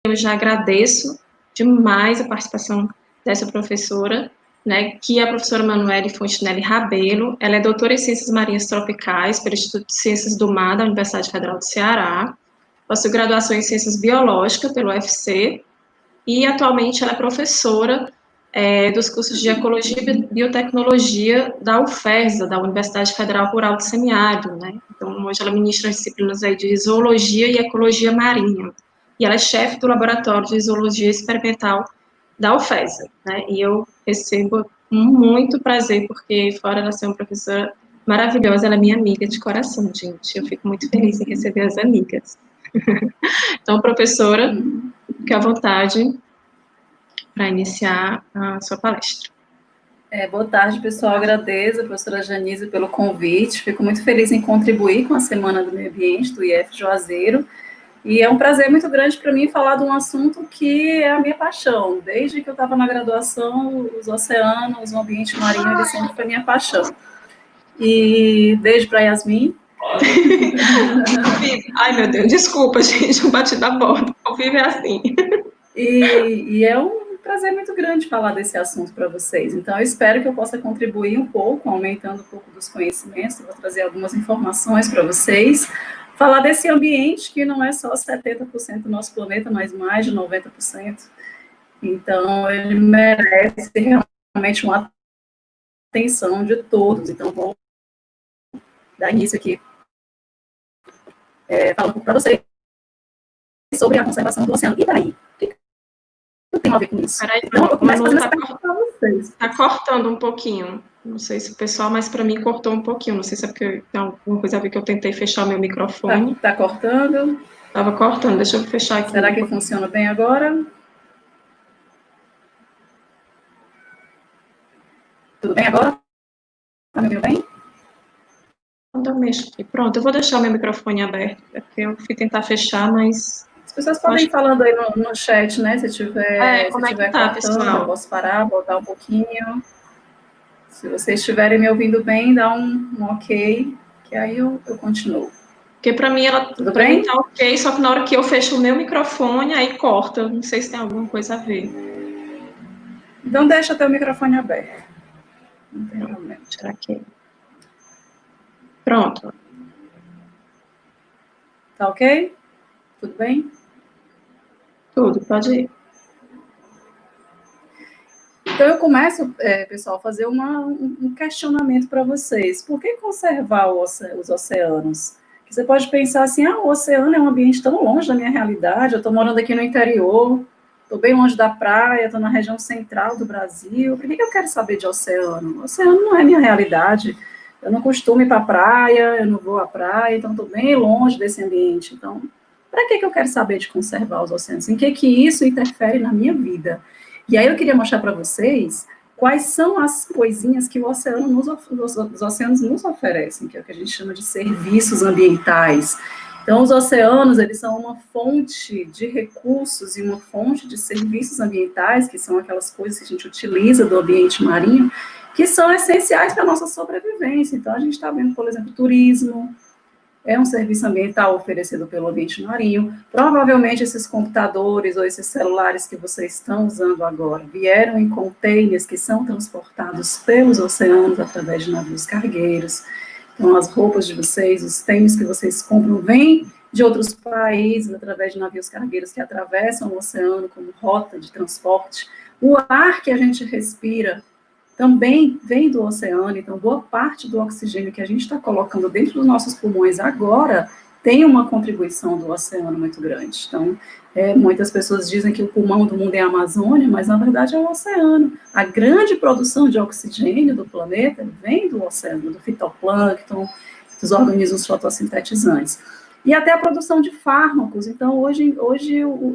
eu já agradeço demais a participação dessa professora, né, que é a professora Manuele Fontinelli Rabelo. Ela é doutora em Ciências Marinhas Tropicais pelo Instituto de Ciências do Mar da Universidade Federal do Ceará, possui graduação em Ciências Biológicas pelo UFC, e atualmente ela é professora dos cursos de Ecologia e Biotecnologia da UFESA, da Universidade Federal Rural do Semiárido, né? Então, hoje ela ministra disciplinas aí de Zoologia e Ecologia Marinha. E ela é chefe do Laboratório de Zoologia Experimental da UFESA, né? E eu recebo muito prazer, porque fora ela ser uma professora maravilhosa, ela é minha amiga de coração, gente. Eu fico muito feliz em receber as amigas. Então, professora, fique à vontade para iniciar a sua palestra. Boa tarde, pessoal. Agradeço a professora Janise pelo convite. Fico muito feliz em contribuir com a Semana do Meio Ambiente do IF Juazeiro. E é um prazer muito grande para mim falar de um assunto que é a minha paixão. Desde que eu estava na graduação, os oceanos, o ambiente marinho, ele sempre foi minha paixão. E beijo para Yasmin. Ai, meu Deus, desculpa, gente, eu bati da borda. Ao vivo é assim. E é um prazer muito grande falar desse assunto para vocês. Então, eu espero que eu possa contribuir um pouco, aumentando um pouco dos conhecimentos. Eu vou trazer algumas informações para vocês. Falar desse ambiente que não é só 70% do nosso planeta, mas mais de 90%. Então, ele merece realmente uma atenção de todos. Então, vou dar início aqui falando para vocês sobre a conservação do oceano. E daí? O que tem a ver com isso? Peraí, então, eu começo Manu, tá cortando um pouquinho. Não sei se o pessoal, mas para mim cortou um pouquinho. Não sei se é porque tem alguma coisa a ver que eu tentei fechar o meu microfone. Tá cortando? Tava cortando, deixa eu fechar aqui. Será que funciona bem agora? Tudo bem agora? Tá me ouvindo bem? Então, eu mexo aqui. Pronto, eu vou deixar meu microfone aberto, porque eu fui tentar fechar, mas... As pessoas podem ir falando aí no chat, né? Se tiver, como se tiver tá, cortando, pessoal? eu posso parar, voltar um pouquinho. Se vocês estiverem me ouvindo bem, dá um ok, que aí eu continuo. Porque para mim ela Tudo bem? tá ok, só que na hora que eu fecho o meu microfone, aí corta. Eu não sei se tem alguma coisa a ver. Então deixa teu microfone aberto. Não tem problema. Tirar aqui. Pronto. Tá ok? Tudo bem? Tudo, pode ir. Então, eu começo, pessoal, a fazer um questionamento para vocês. Por que conservar os oceanos? Você pode pensar assim, o oceano é um ambiente tão longe da minha realidade, eu estou morando aqui no interior, estou bem longe da praia, estou na região central do Brasil, por que eu quero saber de oceano? O oceano não é minha realidade, eu não costumo ir para a praia, eu não vou à praia, então estou bem longe desse ambiente. Então, para que eu quero saber de conservar os oceanos? Em que isso interfere na minha vida? E aí eu queria mostrar para vocês quais são as coisinhas que os oceanos nos oferecem, que é o que a gente chama de serviços ambientais. Então, os oceanos, eles são uma fonte de recursos e uma fonte de serviços ambientais, que são aquelas coisas que a gente utiliza do ambiente marinho, que são essenciais para a nossa sobrevivência. Então, a gente está vendo, por exemplo, turismo, é um serviço ambiental oferecido pelo ambiente marinho. Provavelmente esses computadores ou esses celulares que vocês estão usando agora vieram em containers que são transportados pelos oceanos através de navios cargueiros. Então, as roupas de vocês, os tênis que vocês compram, vêm de outros países através de navios cargueiros que atravessam o oceano como rota de transporte. O ar que a gente respira também vem do oceano, então boa parte do oxigênio que a gente está colocando dentro dos nossos pulmões agora tem uma contribuição do oceano muito grande. Então, muitas pessoas dizem que o pulmão do mundo é a Amazônia, mas na verdade é o oceano. A grande produção de oxigênio do planeta vem do oceano, do fitoplâncton, dos organismos fotossintetizantes. E até a produção de fármacos. Então, hoje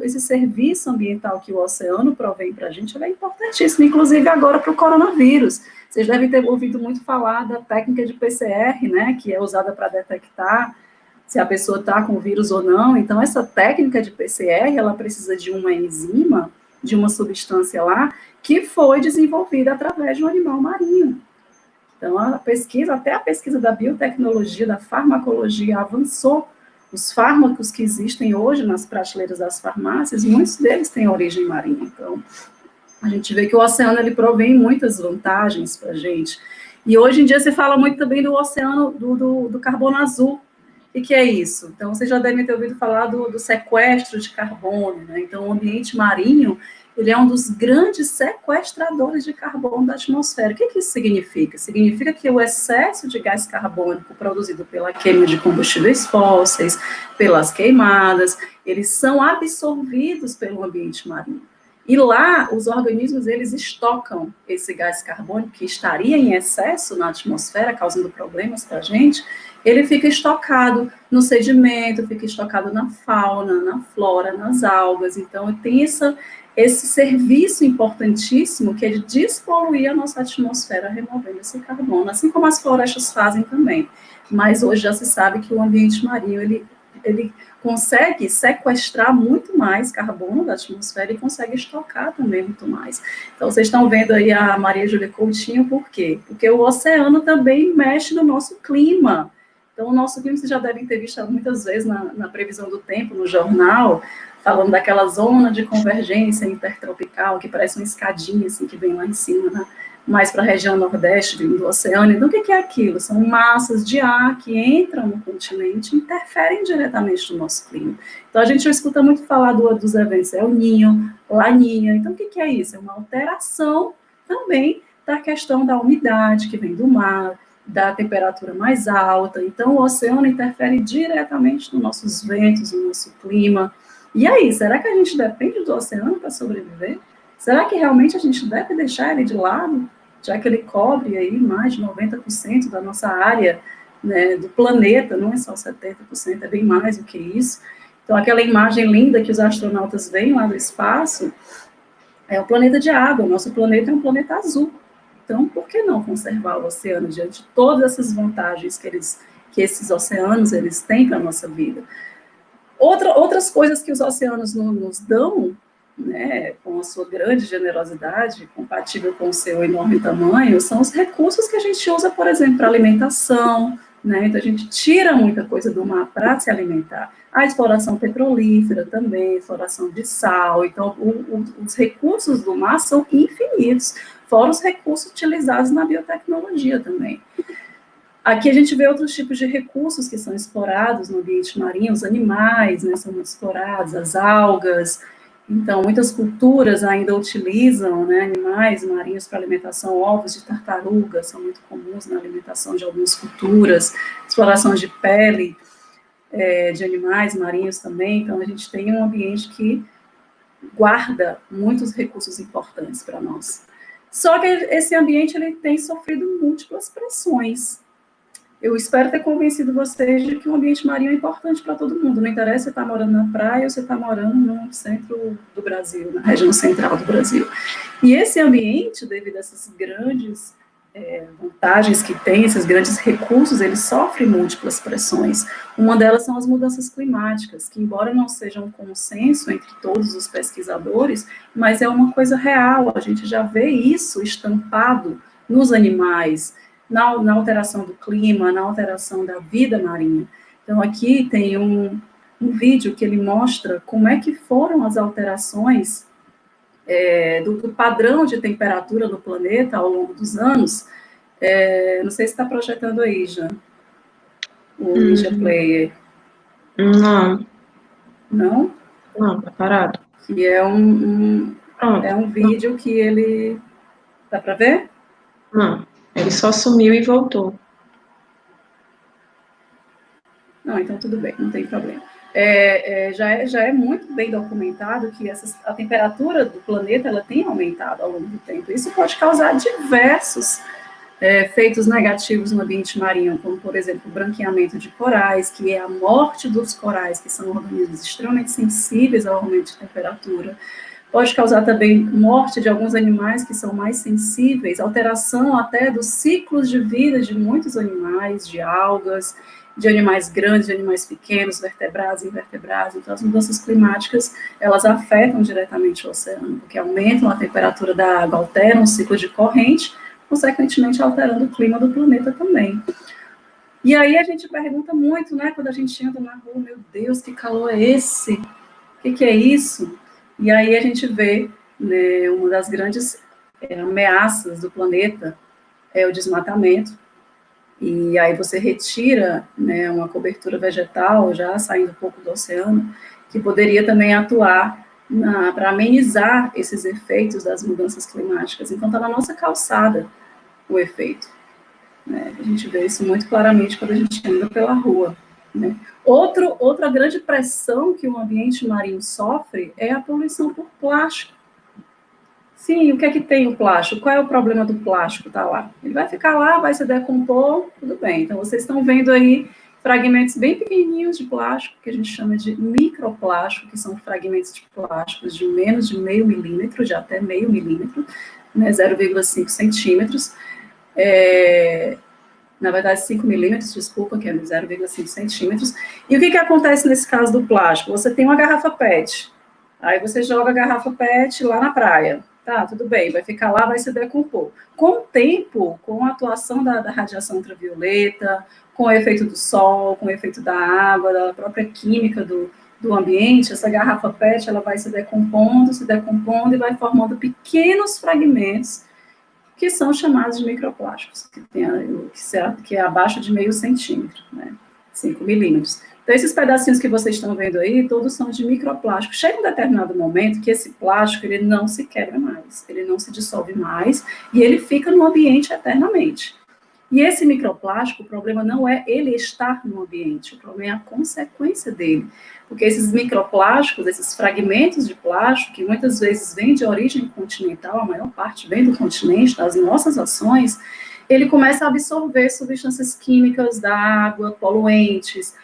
esse serviço ambiental que o oceano provém para a gente é importantíssimo, inclusive agora para o coronavírus. Vocês devem ter ouvido muito falar da técnica de PCR, né, que é usada para detectar se a pessoa está com vírus ou não. Então, essa técnica de PCR, ela precisa de uma enzima, de uma substância lá, que foi desenvolvida através de um animal marinho. Então, até a pesquisa da biotecnologia, da farmacologia avançou os fármacos que existem hoje nas prateleiras das farmácias, muitos deles têm origem marinha. Então, a gente vê que o oceano, ele provém muitas vantagens para a gente. E hoje em dia se fala muito também do oceano, do carbono azul. O que é isso? Então, vocês já devem ter ouvido falar do sequestro de carbono, né? Então, o ambiente marinho, ele é um dos grandes sequestradores de carbono da atmosfera. O que isso significa? Significa que o excesso de gás carbônico produzido pela queima de combustíveis fósseis, pelas queimadas, eles são absorvidos pelo ambiente marinho. E lá, os organismos, eles estocam esse gás carbônico que estaria em excesso na atmosfera, causando problemas para a gente. Ele fica estocado no sedimento, fica estocado na fauna, na flora, nas algas. Então, tem esse serviço importantíssimo que é de despoluir a nossa atmosfera, removendo esse carbono, assim como as florestas fazem também. Mas hoje já se sabe que o ambiente marinho, ele consegue sequestrar muito mais carbono da atmosfera e consegue estocar também muito mais. Então, vocês estão vendo aí a Maria Júlia Coutinho, por quê? Porque o oceano também mexe no nosso clima. Então, o nosso clima, vocês já devem ter visto muitas vezes na previsão do tempo, no jornal, falando daquela zona de convergência intertropical, que parece uma escadinha, assim, que vem lá em cima, né? Mais para a região nordeste do oceano. Então, o que é aquilo? São massas de ar que entram no continente e interferem diretamente no nosso clima. Então, a gente escuta muito falar dos eventos El Niño, Laninha. Então, o que é isso? É uma alteração também da questão da umidade que vem do mar, da temperatura mais alta. Então, o oceano interfere diretamente nos nossos ventos, no nosso clima. E aí, será que a gente depende do oceano para sobreviver? Será que realmente a gente deve deixar ele de lado, já que ele cobre aí mais de 90% da nossa área, né, do planeta, não é só 70%, é bem mais do que isso. Então, aquela imagem linda que os astronautas veem lá do espaço é o planeta de água. O nosso planeta é um planeta azul. Então, por que não conservar o oceano diante de todas essas vantagens que esses oceanos eles têm para a nossa vida? Outras coisas que os oceanos nos dão, né, com a sua grande generosidade, compatível com o seu enorme tamanho, são os recursos que a gente usa, por exemplo, para alimentação, né? Então, a gente tira muita coisa do mar para se alimentar. A exploração petrolífera também, exploração de sal. Então, os recursos do mar são infinitos, fora os recursos utilizados na biotecnologia também. Aqui a gente vê outros tipos de recursos que são explorados no ambiente marinho, os animais, né, são muito explorados, as algas. Então, muitas culturas ainda utilizam, né, animais marinhos para alimentação. Ovos de tartaruga são muito comuns na alimentação de algumas culturas, exploração de pele de animais marinhos também. Então, a gente tem um ambiente que guarda muitos recursos importantes para nós. Só que esse ambiente ele tem sofrido múltiplas pressões. Eu espero ter convencido vocês de que o ambiente marinho é importante para todo mundo. Não interessa se você está morando na praia ou se está morando no centro do Brasil, na região central do Brasil. E esse ambiente, devido a essas grandes vantagens que tem, esses grandes recursos, ele sofre múltiplas pressões. Uma delas são as mudanças climáticas, que embora não sejam um consenso entre todos os pesquisadores, mas é uma coisa real. A gente já vê isso estampado nos animais, na alteração do clima, na alteração da vida marinha. Então, aqui tem um vídeo que ele mostra como é que foram as alterações do padrão de temperatura do planeta ao longo dos anos. Não sei se está projetando aí, já, o Media Player. Não. Não? Não, está parado. Que é um vídeo que ele... Dá para ver? Não. Ele só sumiu e voltou. Não, então tudo bem, não tem problema. Já é muito bem documentado que a temperatura do planeta ela tem aumentado ao longo do tempo. Isso pode causar diversos efeitos negativos no ambiente marinho, como, por exemplo, o branqueamento de corais, que é a morte dos corais, que são organismos extremamente sensíveis ao aumento de temperatura. Pode causar também morte de alguns animais que são mais sensíveis, alteração até dos ciclos de vida de muitos animais, de algas, de animais grandes, de animais pequenos, vertebrados, invertebrados. Então, as mudanças climáticas, elas afetam diretamente o oceano, porque aumentam a temperatura da água, alteram o ciclo de corrente, consequentemente alterando o clima do planeta também. E aí a gente pergunta muito, né, quando a gente anda na rua, meu Deus, que calor é esse? O que é isso? E aí a gente vê, né, uma das grandes ameaças do planeta é o desmatamento. E aí você retira, né, uma cobertura vegetal, já saindo um pouco do oceano, que poderia também atuar para amenizar esses efeitos das mudanças climáticas. Então está na nossa calçada o efeito. Né? A gente vê isso muito claramente quando a gente anda pela rua. Né? Outra grande pressão que o ambiente marinho sofre é a poluição por plástico. Sim, o que é que tem o plástico? Qual é o problema do plástico? Tá lá. Ele vai ficar lá, vai se decompor, tudo bem. Então, vocês estão vendo aí fragmentos bem pequenininhos de plástico, que a gente chama de microplástico, que são fragmentos de plásticos de menos de meio milímetro, de até meio milímetro, né, 0,5 centímetros. Na verdade, 5 milímetros, desculpa, que é 0,5 centímetros. E o que acontece nesse caso do plástico? Você tem uma garrafa PET, aí você joga a garrafa PET lá na praia. Tá, tudo bem, vai ficar lá, vai se decompor. Com o tempo, com a atuação da radiação ultravioleta, com o efeito do sol, com o efeito da água, da própria química do ambiente, essa garrafa PET ela vai se decompondo e vai formando pequenos fragmentos que são chamados de microplásticos, que é abaixo de meio centímetro, né? 5 milímetros. Então, esses pedacinhos que vocês estão vendo aí, todos são de microplástico. Chega um determinado momento que esse plástico, ele não se quebra mais, ele não se dissolve mais, e ele fica no ambiente eternamente. E esse microplástico, o problema não é ele estar no ambiente, o problema é a consequência dele. Porque esses microplásticos, esses fragmentos de plástico, que muitas vezes vêm de origem continental, a maior parte vem do continente, das nossas ações, ele começa a absorver substâncias químicas da água, poluentes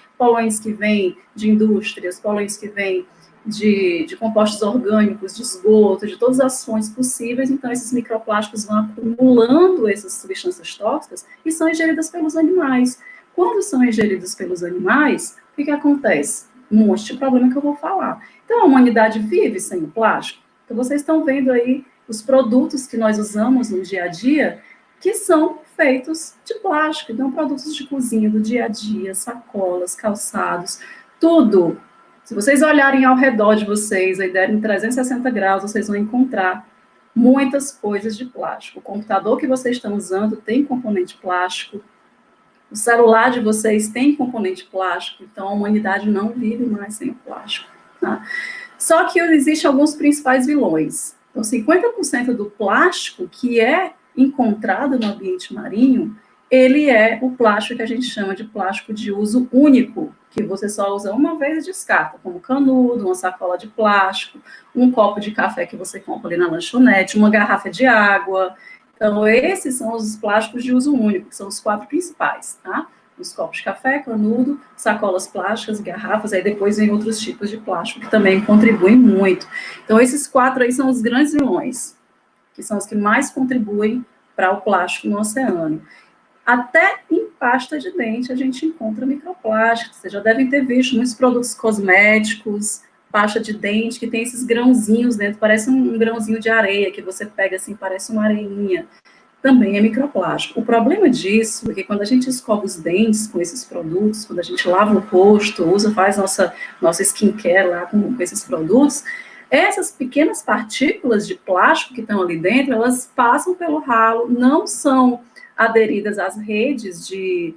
que vêm de indústrias, poluentes que vêm de compostos orgânicos, de esgoto, de todas as fontes possíveis. Então, esses microplásticos vão acumulando essas substâncias tóxicas e são ingeridas pelos animais. Quando são ingeridos pelos animais, o que acontece? Um monte de problema que eu vou falar. Então, a humanidade vive sem o plástico. Então, vocês estão vendo aí os produtos que nós usamos no dia a dia, que são feitos de plástico. Então, produtos de cozinha do dia a dia, sacolas, calçados, tudo. Se vocês olharem ao redor de vocês, aí derem 360 graus, vocês vão encontrar muitas coisas de plástico. O computador que vocês estão usando tem componente plástico, o celular de vocês tem componente plástico, então a humanidade não vive mais sem o plástico. Tá? Só que existem alguns principais vilões. Então, 50% do plástico que é encontrado no ambiente marinho, ele é o plástico que a gente chama de plástico de uso único, que você só usa uma vez e descarta, como canudo, uma sacola de plástico, um copo de café que você compra ali na lanchonete, uma garrafa de água. Então, esses são os plásticos de uso único, que são os 4 principais, tá? Os copos de café, canudo, sacolas plásticas, garrafas, aí depois vem outros tipos de plástico que também contribuem muito. Então, esses 4 aí são os grandes vilões, que são os que mais contribuem para o plástico no oceano. Até em pasta de dente a gente encontra microplásticos. Vocês já devem ter visto muitos produtos cosméticos, pasta de dente, que tem esses grãozinhos dentro, parece um grãozinho de areia, que você pega assim, parece uma areinha. Também é microplástico. O problema disso é que quando a gente escova os dentes com esses produtos, quando a gente lava o rosto, faz nossa skincare lá com esses produtos, essas pequenas partículas de plástico que estão ali dentro, elas passam pelo ralo, não são aderidas às redes de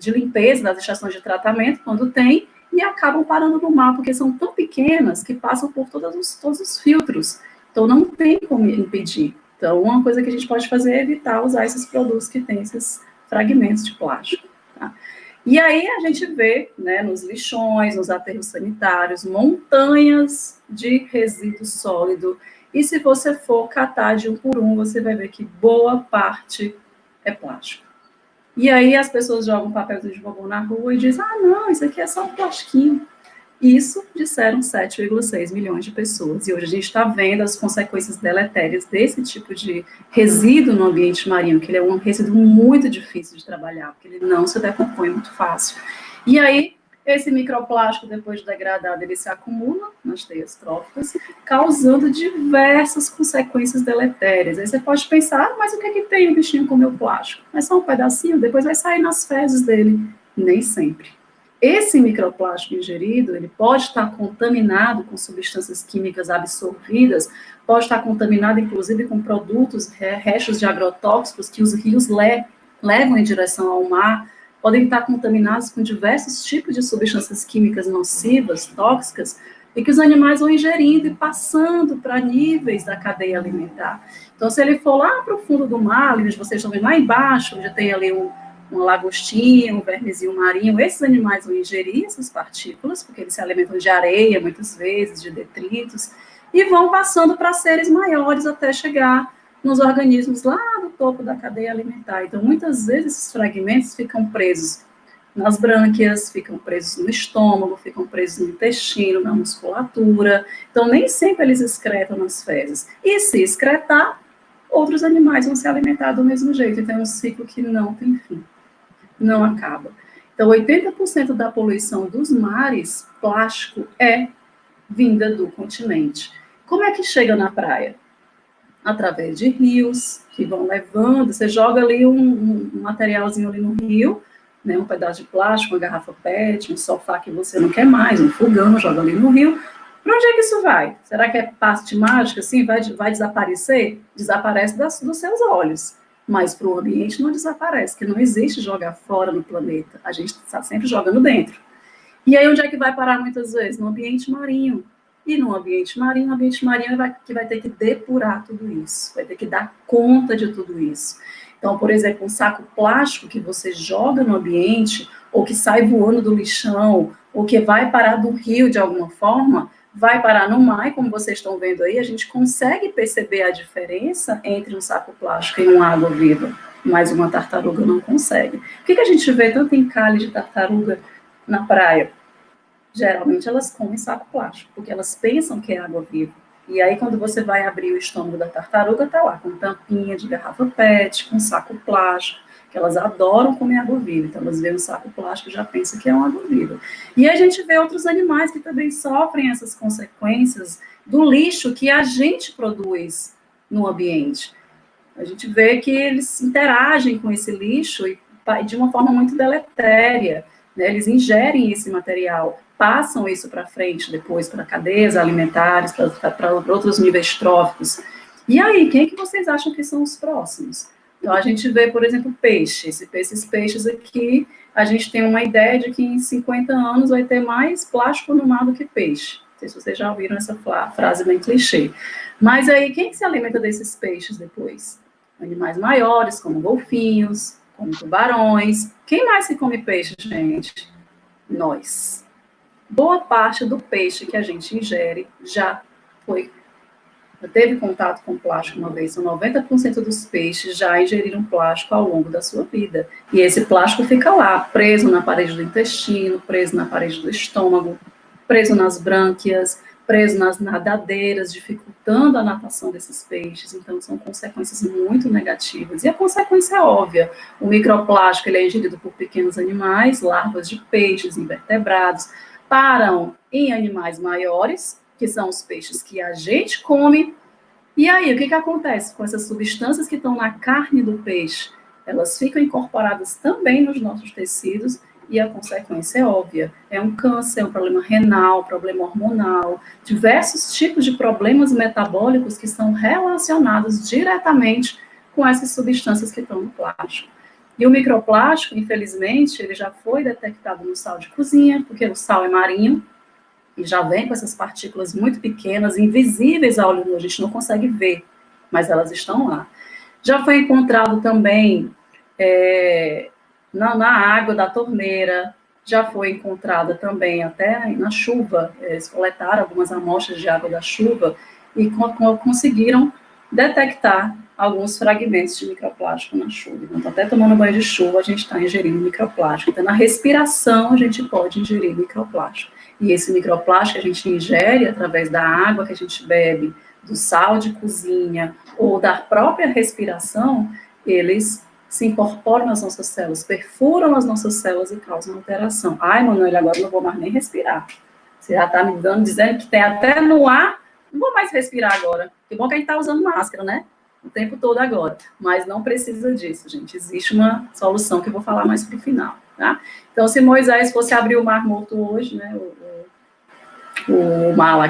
limpeza das estações de tratamento, quando tem, e acabam parando no mar, porque são tão pequenas que passam por todos os filtros. Então, não tem como impedir. Então, uma coisa que a gente pode fazer é evitar usar esses produtos que têm esses fragmentos de plástico. Tá? E aí a gente vê, né, nos lixões, nos aterros sanitários, montanhas de resíduo sólido. E se você for catar de um por um, você vai ver que boa parte é plástico. E aí as pessoas jogam papelzinho de bombom na rua e dizem, não, isso aqui é só um plastiquinho. Isso disseram 7,6 milhões de pessoas. E hoje a gente está vendo as consequências deletérias desse tipo de resíduo no ambiente marinho, que ele é um resíduo muito difícil de trabalhar, porque ele não se decompõe muito fácil. E aí Esse microplástico, depois de degradado, ele se acumula nas teias tróficas, causando diversas consequências deletérias. Aí você pode pensar, mas o que é que tem o bichinho comeu plástico? É só um pedacinho, depois vai sair nas fezes dele. Nem sempre. Esse microplástico ingerido, ele pode estar contaminado com substâncias químicas absorvidas, pode estar contaminado, inclusive, com produtos, restos de agrotóxicos que os rios levam em direção ao mar, podem estar contaminados com diversos tipos de substâncias químicas nocivas, tóxicas, e que os animais vão ingerindo e passando para níveis da cadeia alimentar. Então, se ele for lá para o fundo do mar, onde vocês estão vendo lá embaixo, onde tem ali uma lagostinha, um vermezinho marinho, esses animais vão ingerir essas partículas, porque eles se alimentam de areia, muitas vezes, de detritos, e vão passando para seres maiores até chegar nos organismos lá no topo da cadeia alimentar. Então, muitas vezes, esses fragmentos ficam presos nas brânquias, ficam presos no estômago, ficam presos no intestino, na musculatura. Então, nem sempre eles excretam nas fezes. E se excretar, outros animais vão se alimentar do mesmo jeito. Então, é um ciclo que não tem fim, não acaba. Então, 80% da poluição dos mares, plástico, é vinda do continente. Como é que chega na praia? Através de rios que vão levando, você joga ali um materialzinho ali no rio, né, um pedaço de plástico, uma garrafa PET, um sofá que você não quer mais, um fogão, joga ali no rio. Para onde é que isso vai? Será que é passe de mágica, assim, vai desaparecer? Desaparece dos seus olhos, mas para o ambiente não desaparece, porque não existe jogar fora no planeta, a gente está sempre jogando dentro. E aí onde é que vai parar muitas vezes? No ambiente marinho. E no ambiente marinho, que vai ter que depurar tudo isso, vai ter que dar conta de tudo isso. Então, por exemplo, um saco plástico que você joga no ambiente, ou que sai voando do lixão, ou que vai parar do rio de alguma forma, vai parar no mar, e como vocês estão vendo aí, a gente consegue perceber a diferença entre um saco plástico e uma água viva, mas uma tartaruga não consegue. Por que a gente vê tanto encalhe de tartaruga na praia? Geralmente elas comem saco plástico, porque elas pensam que é água viva. E aí, quando você vai abrir o estômago da tartaruga, tá lá com tampinha de garrafa PET, com saco plástico, que elas adoram comer água viva. Então, elas veem o saco plástico e já pensam que é uma água viva. E a gente vê outros animais que também sofrem essas consequências do lixo que a gente produz no ambiente. A gente vê que eles interagem com esse lixo e de uma forma muito deletéria, né? Eles ingerem esse material, passam isso para frente depois para cadeias alimentares, para outros níveis tróficos. E aí, quem é que vocês acham que são os próximos? Então, a gente vê, por exemplo, peixe. Esses peixes aqui, a gente tem uma ideia de que em 50 anos vai ter mais plástico no mar do que peixe. Não sei se vocês já ouviram essa frase bem clichê. Mas aí, quem que se alimenta desses peixes depois? Animais maiores, como golfinhos, como tubarões. Quem mais se come peixe, gente? Nós. Boa parte do peixe que a gente ingere já teve contato com plástico uma vez. Então, 90% dos peixes já ingeriram plástico ao longo da sua vida. E esse plástico fica lá, preso na parede do intestino, preso na parede do estômago, preso nas brânquias, preso nas nadadeiras, dificultando a natação desses peixes. Então, são consequências muito negativas. E a consequência é óbvia. O microplástico ele é ingerido por pequenos animais, larvas de peixes, invertebrados, param em animais maiores, que são os peixes que a gente come. E aí, o que acontece com essas substâncias que estão na carne do peixe? Elas ficam incorporadas também nos nossos tecidos e a consequência é óbvia. É um câncer, é um problema renal, problema hormonal, diversos tipos de problemas metabólicos que são relacionados diretamente com essas substâncias que estão no plástico. E o microplástico, infelizmente, ele já foi detectado no sal de cozinha, porque o sal é marinho, e já vem com essas partículas muito pequenas, invisíveis ao olho nu, a gente não consegue ver, mas elas estão lá. Já foi encontrado também na água da torneira, já foi encontrada também até na chuva, eles coletaram algumas amostras de água da chuva e conseguiram detectar alguns fragmentos de microplástico na chuva. Então, até tomando banho de chuva, a gente está ingerindo microplástico. Então, na respiração, a gente pode ingerir microplástico. E esse microplástico a gente ingere através da água que a gente bebe, do sal de cozinha ou da própria respiração, eles se incorporam nas nossas células, perfuram as nossas células e causam alteração. Ai, Manuel, agora eu não vou mais nem respirar. Você já está me dizendo que tem até no ar, não vou mais respirar agora. Que bom que a gente está usando máscara, né? O tempo todo agora. Mas não precisa disso, gente. Existe uma solução que eu vou falar mais para o final, tá? Então, se Moisés fosse abrir o Mar Morto hoje, né, o mar lá,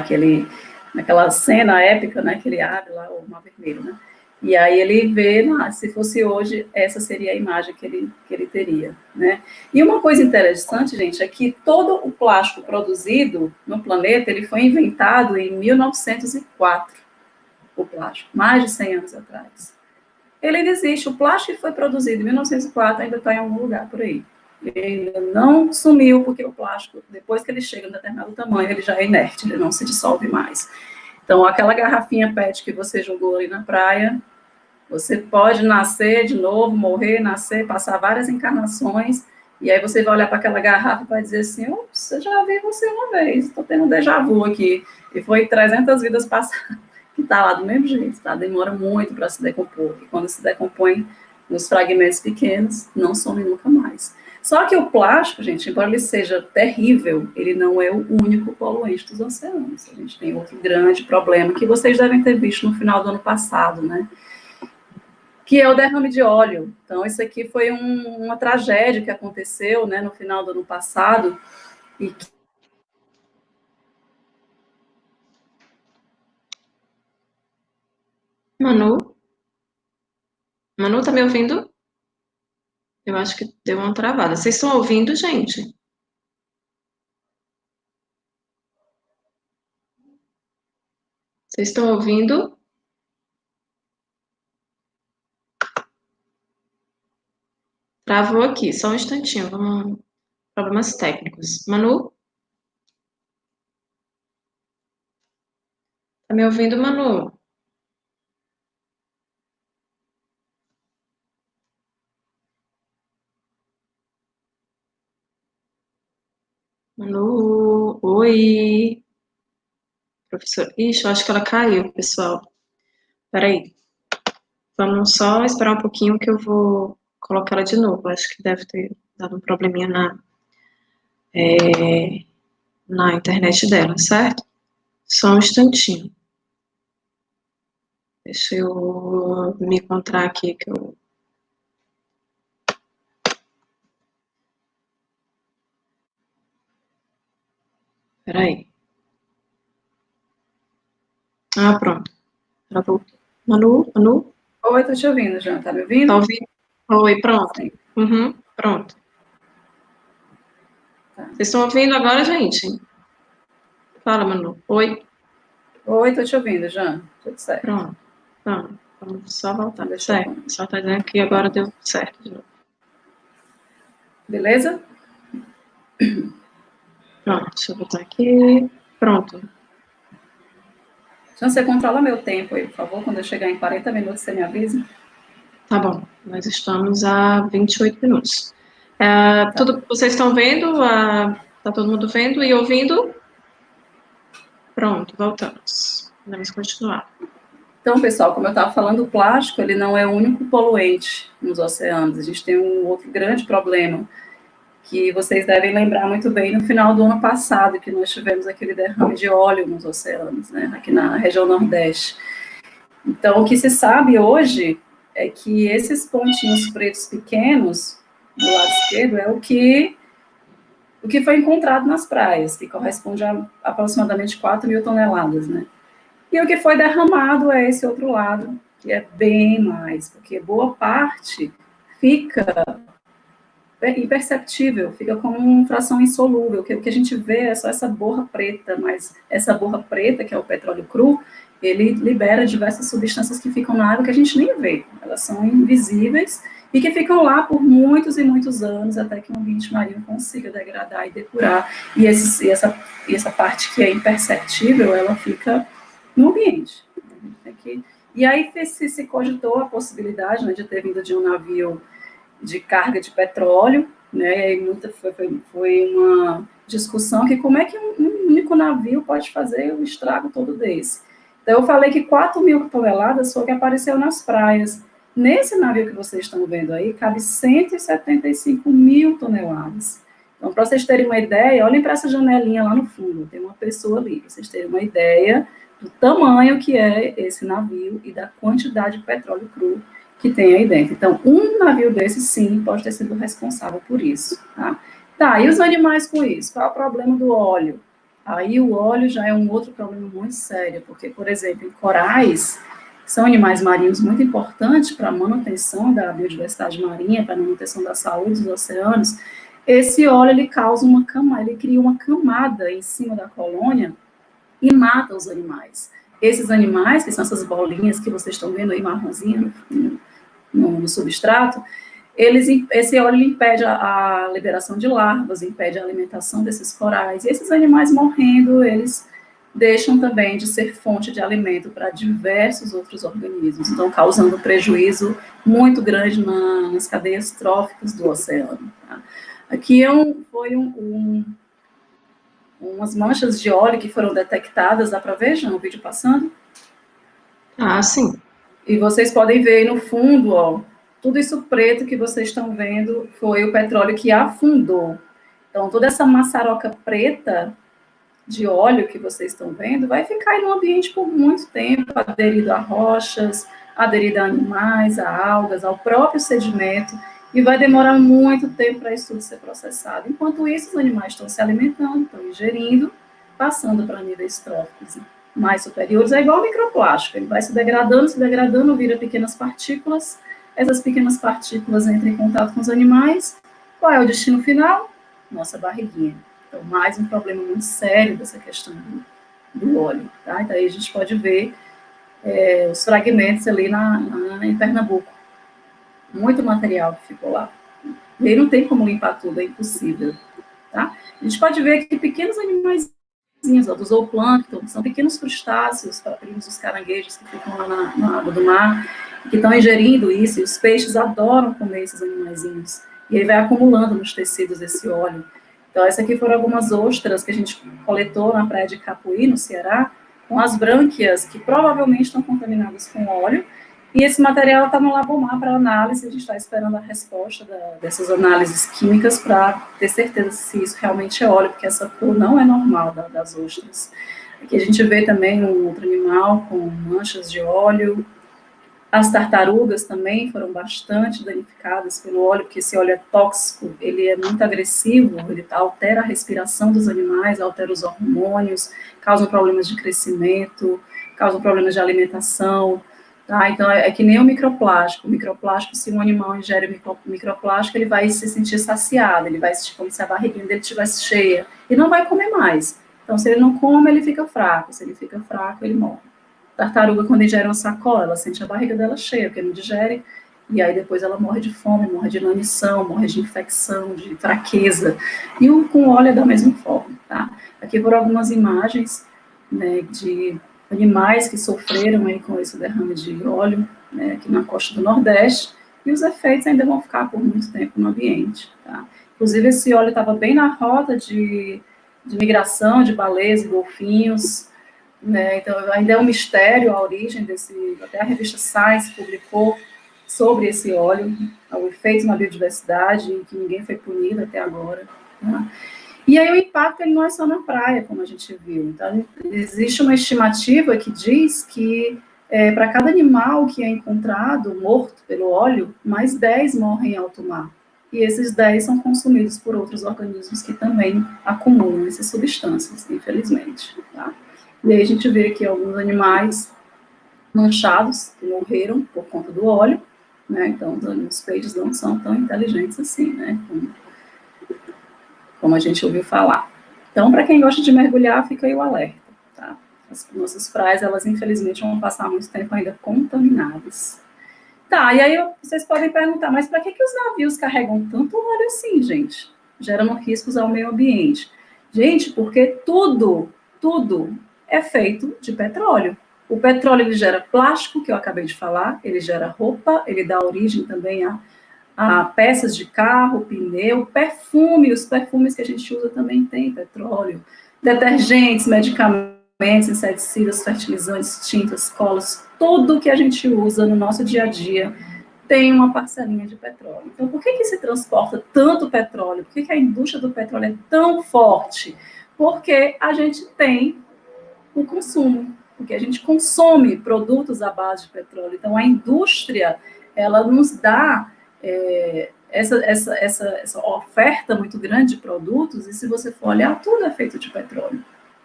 naquela cena épica, né, que ele abre lá, o Mar Vermelho, né? E aí ele vê, se fosse hoje, essa seria a imagem que ele teria, né? E uma coisa interessante, gente, é que todo o plástico produzido no planeta, ele foi inventado em 1904, o plástico, mais de 100 anos atrás. Ele ainda existe, o plástico que foi produzido em 1904 ainda está em algum lugar por aí. Ele não sumiu, porque o plástico, depois que ele chega a um determinado tamanho, ele já é inerte, ele não se dissolve mais. Então, aquela garrafinha PET que você jogou ali na praia, você pode nascer de novo, morrer, nascer, passar várias encarnações, e aí você vai olhar para aquela garrafa e vai dizer assim, eu já vi você uma vez, estou tendo um déjà vu aqui, e foi 300 vidas passadas, que está lá do mesmo jeito, tá? Demora muito para se decompor, e quando se decompõe nos fragmentos pequenos, não some nunca mais. Só que o plástico, gente, embora ele seja terrível, ele não é o único poluente dos oceanos. A gente tem outro grande problema que vocês devem ter visto no final do ano passado, né? Que é o derrame de óleo. Então, isso aqui foi uma tragédia que aconteceu, né, no final do ano passado. E Manu? Manu, tá me ouvindo? Eu acho que deu uma travada. Vocês estão ouvindo, gente? Vocês estão ouvindo? Travou aqui, só um instantinho. Vamos... Problemas técnicos. Manu? Tá me ouvindo, Manu? Manu? Oi? Professor? Ixi, eu acho que ela caiu, pessoal. Peraí. Vamos só esperar um pouquinho que eu vou colocar ela de novo. Acho que deve ter dado um probleminha na internet dela, certo? Só um instantinho. Deixa eu me encontrar aqui que eu... Peraí. Ah, pronto. Ela voltou. Manu? oi, tô te ouvindo, Jean, tá me ouvindo? Tá ouvindo? Oi, pronto. Uhum, pronto. Tá. Vocês estão ouvindo agora, gente? Fala, Manu. Oi. Oi, tô te ouvindo, Jean. Tudo certo. Pronto. Vamos só voltar. Deixa eu... Certo. Só tá dizendo que agora deu certo de novo. Beleza? Pronto, deixa eu botar aqui. Pronto. Jean, você controla meu tempo aí, por favor. Quando eu chegar em 40 minutos, você me avisa. Tá bom. Nós estamos a 28 minutos. Tudo, vocês estão vendo? Tá todo mundo vendo e ouvindo? Pronto, voltamos. Vamos continuar. Então, pessoal, como eu estava falando, o plástico ele não é o único poluente nos oceanos. A gente tem um outro grande problema que vocês devem lembrar muito bem no final do ano passado, que nós tivemos aquele derrame de óleo nos oceanos, né, aqui na região Nordeste. Então, o que se sabe hoje é que esses pontinhos pretos pequenos do lado esquerdo é o que foi encontrado nas praias, que corresponde a aproximadamente 4 mil toneladas, né? E o que foi derramado é esse outro lado, que é bem mais, porque boa parte fica imperceptível, fica como uma fração insolúvel, que o que a gente vê é só essa borra preta, mas essa borra preta, que é o petróleo cru, ele libera diversas substâncias que ficam na água que a gente nem vê, elas são invisíveis e que ficam lá por muitos e muitos anos até que o ambiente marinho consiga degradar e depurar, e essa parte que é imperceptível, ela fica no ambiente. E aí se cogitou a possibilidade, né, de ter vindo de um navio de carga de petróleo, né, e foi uma discussão que como é que um único navio pode fazer o estrago todo desse. Então, eu falei que 4 mil toneladas foi o que apareceu nas praias, Nesse navio que vocês estão vendo aí, cabe 175 mil toneladas. Então, para vocês terem uma ideia, olhem para essa janelinha lá no fundo, tem uma pessoa ali, para vocês terem uma ideia do tamanho que é esse navio e da quantidade de petróleo cru que tem aí dentro. Então, um navio desse, sim, pode ter sido responsável por isso. Tá, e os animais com isso? Qual é o problema do óleo? Aí o óleo já é um outro problema muito sério, porque, por exemplo, em corais, que são animais marinhos muito importantes para a manutenção da biodiversidade marinha, para a manutenção da saúde dos oceanos, esse óleo ele causa uma camada, ele cria uma camada em cima da colônia e mata os animais. Esses animais, que são essas bolinhas que vocês estão vendo aí, marronzinha no substrato, esse óleo impede a liberação de larvas, impede a alimentação desses corais, e esses animais morrendo, eles deixam também de ser fonte de alimento para diversos outros organismos, então causando prejuízo muito grande nas cadeias tróficas do oceano. Tá? Aqui foi umas manchas de óleo que foram detectadas, dá para ver já no vídeo passando? Sim. E vocês podem ver aí no fundo, ó, tudo isso preto que vocês estão vendo foi o petróleo que afundou. Então, toda essa maçaroca preta de óleo que vocês estão vendo vai ficar aí no ambiente por muito tempo, aderido a rochas, aderido a animais, a algas, ao próprio sedimento, e vai demorar muito tempo para isso tudo ser processado. Enquanto isso, os animais estão se alimentando, estão ingerindo, passando para níveis tróficos mais superiores. É igual ao microplástico, ele vai se degradando, vira pequenas partículas, essas pequenas partículas entram em contato com os animais. Qual é o destino final? Nossa barriguinha. Então, mais um problema muito sério dessa questão do óleo. Tá? Então, aí a gente pode ver os fragmentos ali em Pernambuco. Muito material que ficou lá. E aí não tem como limpar tudo, é impossível. Tá? A gente pode ver que pequenos animais do zooplâncton, são pequenos crustáceos, primos dos caranguejos que ficam lá na água do mar, que estão ingerindo isso, e os peixes adoram comer esses animaizinhos. E aí vai acumulando nos tecidos esse óleo. Então, essas aqui foram algumas ostras que a gente coletou na praia de Capuí, no Ceará, com as brânquias que provavelmente estão contaminadas com óleo, e esse material está no Labomar para análise, a gente está esperando a resposta dessas análises químicas para ter certeza se isso realmente é óleo, porque essa cor não é normal das ostras. Aqui a gente vê também um outro animal com manchas de óleo. As tartarugas também foram bastante danificadas pelo óleo, porque esse óleo é tóxico, ele é muito agressivo, ele altera a respiração dos animais, altera os hormônios, causa problemas de crescimento, causa problemas de alimentação. Tá? Então, é que nem o microplástico. O microplástico, se um animal ingere microplástico, ele vai se sentir saciado, ele vai se sentir como se a barriguinha dele estivesse cheia, e não vai comer mais. Então, se ele não come, ele fica fraco. Se ele fica fraco, ele morre. Tartaruga, quando ingere uma sacola, ela sente a barriga dela cheia, porque não digere, e aí depois ela morre de fome, morre de inanição, morre de infecção, de fraqueza. E com óleo é da mesma forma. Tá? Aqui foram algumas imagens, né, de animais que sofreram aí com esse derrame de óleo, né, aqui na costa do Nordeste, e os efeitos ainda vão ficar por muito tempo no ambiente. Tá? Inclusive, esse óleo estava bem na rota de migração de baleias e golfinhos, né? Então, ainda é um mistério a origem desse, até a revista Science publicou sobre esse óleo, o efeito na biodiversidade, que ninguém foi punido até agora. Tá? E aí o impacto ele não é só na praia, como a gente viu. Então, existe uma estimativa que diz que para cada animal que é encontrado morto pelo óleo, mais 10 morrem em alto mar. E esses 10 são consumidos por outros organismos que também acumulam essas substâncias, infelizmente. Tá? E aí a gente vê aqui alguns animais manchados que morreram por conta do óleo, né? Então, os peixes não são tão inteligentes assim, né? Como a gente ouviu falar. Então, para quem gosta de mergulhar, fica aí o alerta, tá? As nossas praias, elas infelizmente vão passar muito tempo ainda contaminadas. Tá, e aí vocês podem perguntar, mas para que os navios carregam tanto óleo assim, gente? Gerando riscos ao meio ambiente. Gente, porque tudo é feito de petróleo. O petróleo, ele gera plástico, que eu acabei de falar, ele gera roupa, ele dá origem também a peças de carro, pneu, perfume, os perfumes que a gente usa também tem petróleo, detergentes, medicamentos, inseticidas, fertilizantes, tintas, colas, tudo que a gente usa no nosso dia a dia tem uma parcelinha de petróleo. Então, por que se transporta tanto petróleo? Por que a indústria do petróleo é tão forte? Porque a gente tem o consumo, porque a gente consome produtos à base de petróleo. Então, a indústria, ela nos dá essa oferta muito grande de produtos, e se você for olhar, tudo é feito de petróleo.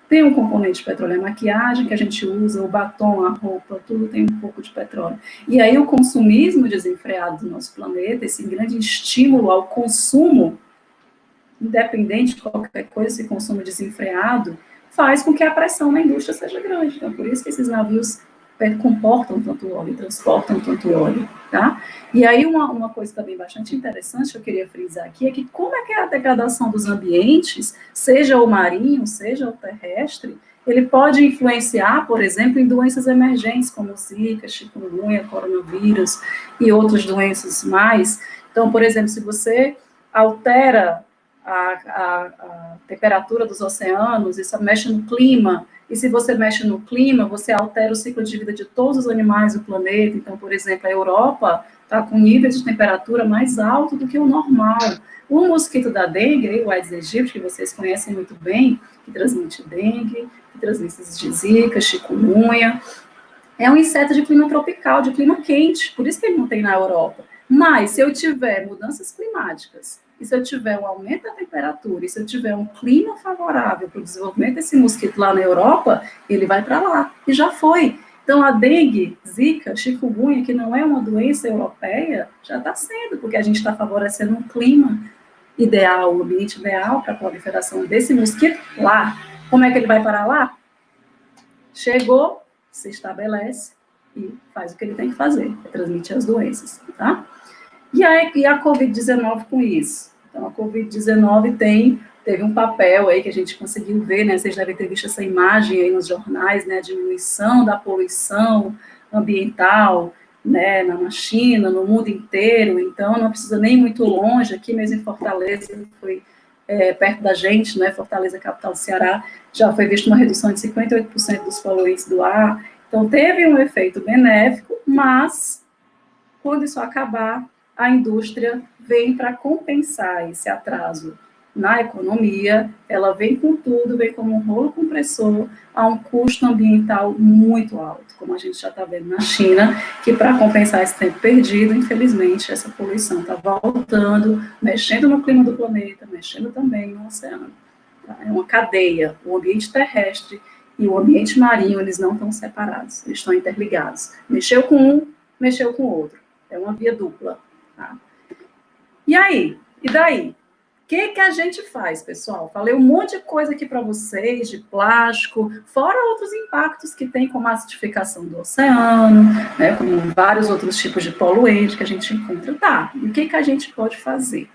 Tem um componente de petróleo, a maquiagem que a gente usa, o batom, a roupa, tudo tem um pouco de petróleo. E aí o consumismo desenfreado do nosso planeta, esse grande estímulo ao consumo, independente de qualquer coisa, esse consumo desenfreado, faz com que a pressão na indústria seja grande. Então, por isso que esses navios comportam tanto óleo, transportam tanto óleo, tá? E aí uma coisa também bastante interessante que eu queria frisar aqui é que como é que a degradação dos ambientes, seja o marinho, seja o terrestre, ele pode influenciar, por exemplo, em doenças emergentes como zika, chikungunya, coronavírus e outras doenças mais. Então, por exemplo, se você altera a temperatura dos oceanos, isso mexe no clima, e se você mexe no clima, você altera o ciclo de vida de todos os animais do planeta. Então, por exemplo, a Europa está com níveis de temperatura mais alto do que o normal. O mosquito da dengue, o Aedes aegypti, que vocês conhecem muito bem, que transmite dengue, que transmite zika, chikungunya, é um inseto de clima tropical, de clima quente, por isso que ele não tem na Europa. Mas, se eu tiver mudanças climáticas, e se eu tiver um aumento da temperatura, e se eu tiver um clima favorável para o desenvolvimento desse mosquito lá na Europa, ele vai para lá, e já foi. Então, a dengue, zika, chikungunya, que não é uma doença europeia, já está sendo, porque a gente está favorecendo um clima ideal, um ambiente ideal para a proliferação desse mosquito lá. Como é que ele vai parar lá? Chegou, se estabelece e faz o que ele tem que fazer, transmite as doenças, tá? E a Covid-19 com isso? Então, a Covid-19 teve um papel aí que a gente conseguiu ver, né? Vocês devem ter visto essa imagem aí nos jornais, né? A diminuição da poluição ambiental, né? Na China, no mundo inteiro. Então, não precisa nem muito longe, aqui mesmo em Fortaleza, foi perto da gente, né? Fortaleza, capital do Ceará, já foi vista uma redução de 58% dos poluentes do ar. Então, teve um efeito benéfico, mas, quando isso acabar, a indústria vem para compensar esse atraso na economia, ela vem com tudo, vem como um rolo compressor, a um custo ambiental muito alto, como a gente já está vendo na China, que para compensar esse tempo perdido, infelizmente, essa poluição está voltando, mexendo no clima do planeta, mexendo também no oceano. É uma cadeia, o ambiente terrestre e o ambiente marinho, eles não estão separados, eles estão interligados. Mexeu com um, mexeu com o outro. É uma via dupla. Tá? E aí? E daí? O que a gente faz, pessoal? Falei um monte de coisa aqui para vocês, de plástico, fora outros impactos que tem, como a acidificação do oceano, né, como vários outros tipos de poluente que a gente encontra. Tá, e o que a gente pode fazer?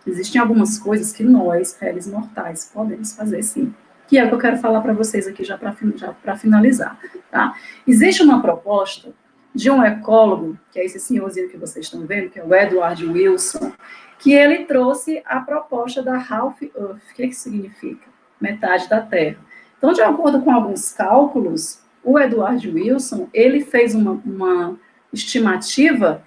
Existem algumas coisas que nós, réis mortais, podemos fazer sim, que é o que eu quero falar para vocês aqui já para finalizar. Tá? Existe uma proposta de um ecólogo, que é esse senhorzinho que vocês estão vendo, que é o Edward Wilson, que ele trouxe a proposta da Half Earth. O que significa? Metade da Terra. Então, de acordo com alguns cálculos, o Edward Wilson, ele fez uma estimativa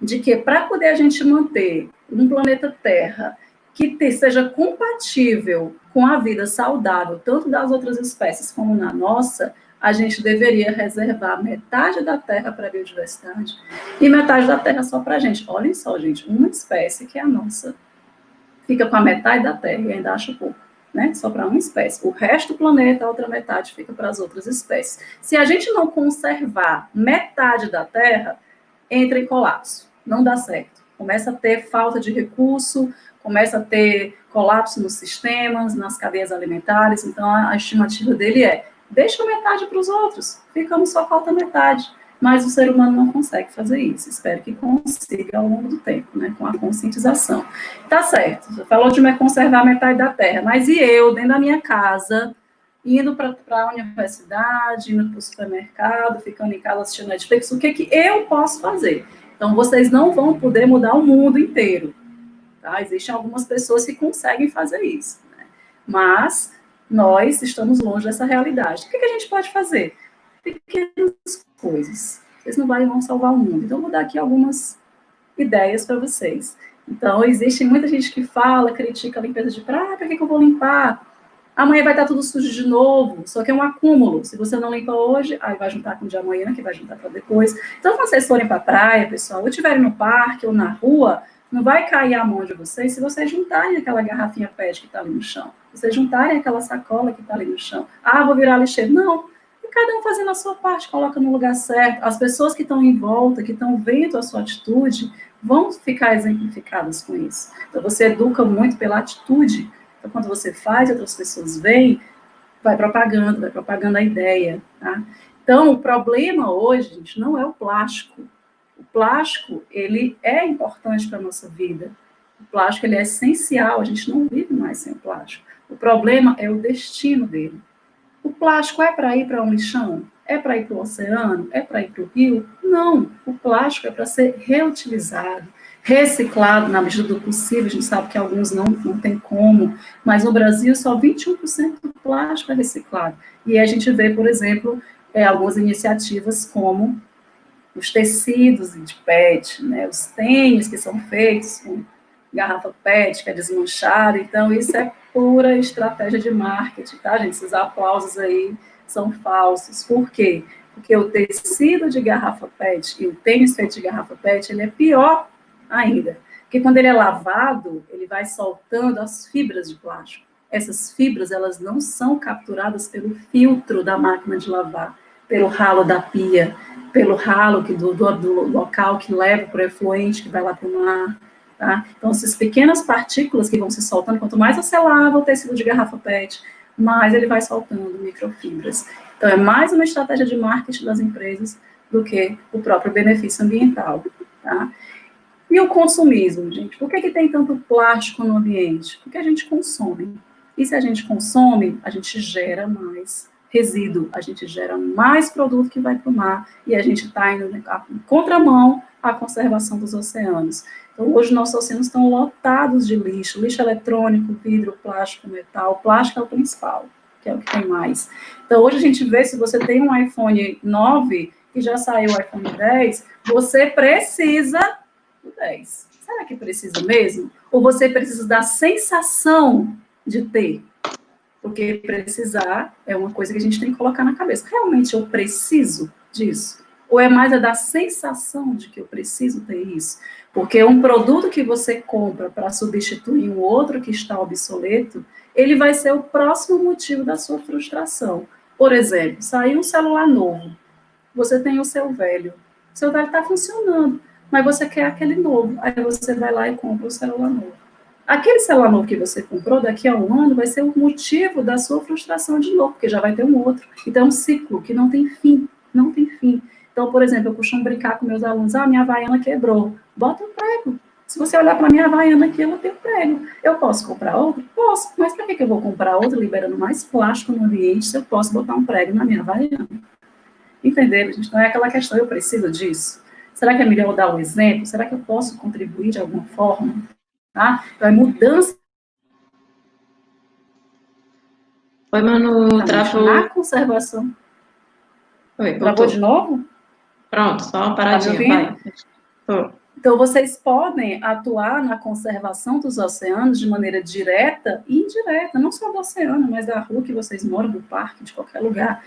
de que para poder a gente manter um planeta Terra que seja compatível com a vida saudável, tanto das outras espécies como na nossa, a gente deveria reservar metade da Terra para a biodiversidade e metade da Terra só para a gente. Olhem só, gente, uma espécie que é a nossa fica com a metade da Terra e ainda acha pouco, né? Só para uma espécie. O resto do planeta, a outra metade, fica para as outras espécies. Se a gente não conservar metade da Terra, entra em colapso. Não dá certo. Começa a ter falta de recurso, começa a ter colapso nos sistemas, nas cadeias alimentares. Então, a estimativa dele é: deixa metade para os outros, ficamos só falta metade. Mas o ser humano não consegue fazer isso. Espero que consiga ao longo do tempo, né, com a conscientização. Tá certo, você falou de me conservar metade da terra, mas e eu, dentro da minha casa, indo para a universidade, indo para o supermercado, ficando em casa assistindo Netflix, o que eu posso fazer? Então, vocês não vão poder mudar o mundo inteiro. Tá? Existem algumas pessoas que conseguem fazer isso. Né? Mas nós estamos longe dessa realidade. O que a gente pode fazer? Pequenas coisas. Vocês não vão salvar o mundo. Então, vou dar aqui algumas ideias para vocês. Então, existe muita gente que fala, critica a limpeza de praia, para que eu vou limpar? Amanhã vai estar tudo sujo de novo, só que é um acúmulo. Se você não limpa hoje, aí vai juntar com o de amanhã, que vai juntar para depois. Então, quando vocês forem para a praia, pessoal, ou estiverem no parque ou na rua, não vai cair a mão de vocês se vocês juntarem aquela garrafinha PET que está ali no chão. Se vocês juntarem aquela sacola que está ali no chão. Ah, vou virar lixeiro. Não. E cada um fazendo a sua parte, coloca no lugar certo. As pessoas que estão em volta, que estão vendo a sua atitude, vão ficar exemplificadas com isso. Então, você educa muito pela atitude. Então, quando você faz, outras pessoas veem, vai propagando a ideia, tá? Então, o problema hoje, gente, não é o plástico. O plástico, ele é importante para a nossa vida. O plástico, ele é essencial, a gente não vive mais sem o plástico. O problema é o destino dele. O plástico é para ir para um lixão? É para ir para o oceano? É para ir para o rio? Não, o plástico é para ser reutilizado, reciclado na medida do possível. A gente sabe que alguns não tem como, mas no Brasil só 21% do plástico é reciclado. E a gente vê, por exemplo, algumas iniciativas como os tecidos de PET, né, os tênis que são feitos com garrafa PET, que é desmanchada. Então, isso é pura estratégia de marketing, tá, gente? Esses aplausos aí são falsos. Por quê? Porque o tecido de garrafa PET e o tênis feito de garrafa PET, ele é pior ainda. Porque quando ele é lavado, ele vai soltando as fibras de plástico. Essas fibras, elas não são capturadas pelo filtro da máquina de lavar, pelo ralo da pia, pelo ralo do local que leva para o efluente, que vai lá para o mar. Tá? Então, essas pequenas partículas que vão se soltando, quanto mais você lava o tecido de garrafa PET, mais ele vai soltando microfibras. Então, é mais uma estratégia de marketing das empresas do que o próprio benefício ambiental. Tá? E o consumismo, gente? Por que tem tanto plástico no ambiente? Porque a gente consome. E se a gente consome, a gente gera mais resíduo, a gente gera mais produto que vai para o mar, e a gente está indo em contramão à conservação dos oceanos. Então, hoje, nossos oceanos estão lotados de lixo eletrônico, vidro, plástico, metal. O plástico é o principal, que é o que tem mais. Então, hoje a gente vê, se você tem um iPhone 9 e já saiu o iPhone 10, você precisa do 10. Será que precisa mesmo? Ou você precisa da sensação de ter? Porque precisar é uma coisa que a gente tem que colocar na cabeça. Realmente eu preciso disso? Ou é mais a da sensação de que eu preciso ter isso? Porque um produto que você compra para substituir um outro que está obsoleto, ele vai ser o próximo motivo da sua frustração. Por exemplo, saiu um celular novo, você tem o seu velho está funcionando, mas você quer aquele novo, aí você vai lá e compra o celular novo. Aquele celular novo que você comprou, daqui a um ano, vai ser o motivo da sua frustração de novo, porque já vai ter um outro. Então, é um ciclo que não tem fim, não tem fim. Então, por exemplo, eu costumo brincar com meus alunos, minha Havaiana quebrou, bota um prego. Se você olhar para a minha Havaiana aqui, ela tem um prego. Eu posso comprar outra? Posso, mas para que eu vou comprar outra, liberando mais plástico no ambiente, se eu posso botar um prego na minha Havaiana? Entenderam, gente? Não é aquela questão, eu preciso disso? Será que é melhor dar um exemplo? Será que eu posso contribuir de alguma forma? Tá? Então, é mudança. Oi, Manu, travou. Na conservação. Oi, travou de novo? Pronto, só uma paradinha, vai. Então, vocês podem atuar na conservação dos oceanos de maneira direta e indireta, não só do oceano, mas da rua que vocês moram, do parque, de qualquer lugar.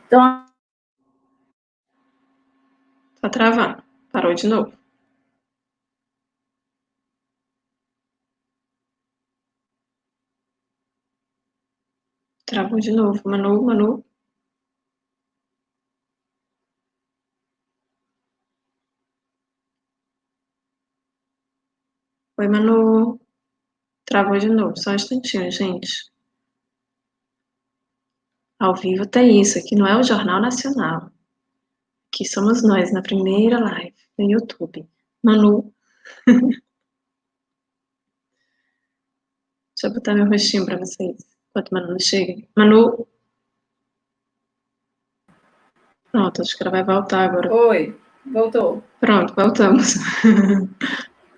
Então, tá travando. Parou de novo. Travou de novo. Manu. Oi, Manu. Travou de novo. Só um instantinho, gente. Ao vivo tem isso. Aqui não é o Jornal Nacional. Aqui somos nós, na primeira live no YouTube. Manu. Deixa eu botar meu rostinho para vocês. Enquanto Manu não chega. Manu. Pronto, acho que ela vai voltar agora. Oi, voltou. Pronto, voltamos.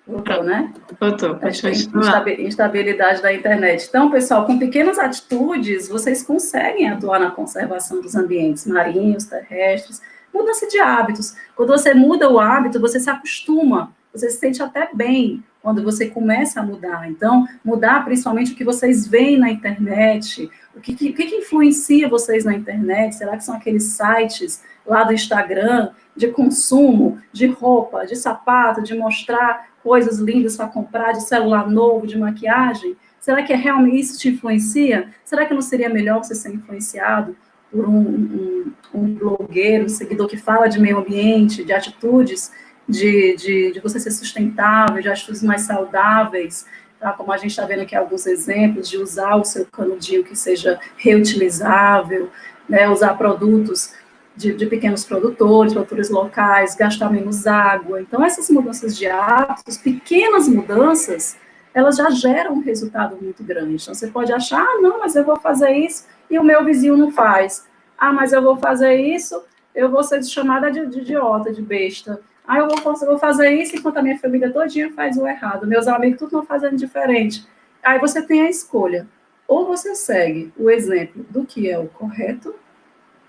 Voltou, né? Voltou, pode continuar. Instabilidade da internet. Então, pessoal, com pequenas atitudes, vocês conseguem atuar na conservação dos ambientes marinhos, terrestres, mudança de hábitos. Quando você muda o hábito, você se acostuma. você se sente até bem quando você começa a mudar. Então, mudar principalmente o que vocês veem na internet, o que influencia vocês na internet, será que são aqueles sites lá do Instagram, de consumo, de roupa, de sapato, de mostrar coisas lindas para comprar, de celular novo, de maquiagem? Será que realmente isso te influencia? Será que não seria melhor você ser influenciado por um blogueiro, um seguidor que fala de meio ambiente, de atitudes, de você ser sustentável, de atitudes mais saudáveis, tá? Como a gente está vendo aqui alguns exemplos, de usar o seu canudinho que seja reutilizável, né? Usar produtos de pequenos produtores locais, gastar menos água. Então, essas mudanças de hábitos, pequenas mudanças, elas já geram um resultado muito grande. Então, você pode achar, não, mas eu vou fazer isso e o meu vizinho não faz. Mas eu vou fazer isso, eu vou ser chamada de idiota, de besta. Eu vou fazer isso enquanto a minha família todinha faz o errado. Meus amigos tudo estão fazendo diferente. Aí você tem a escolha. Ou você segue o exemplo do que é o correto,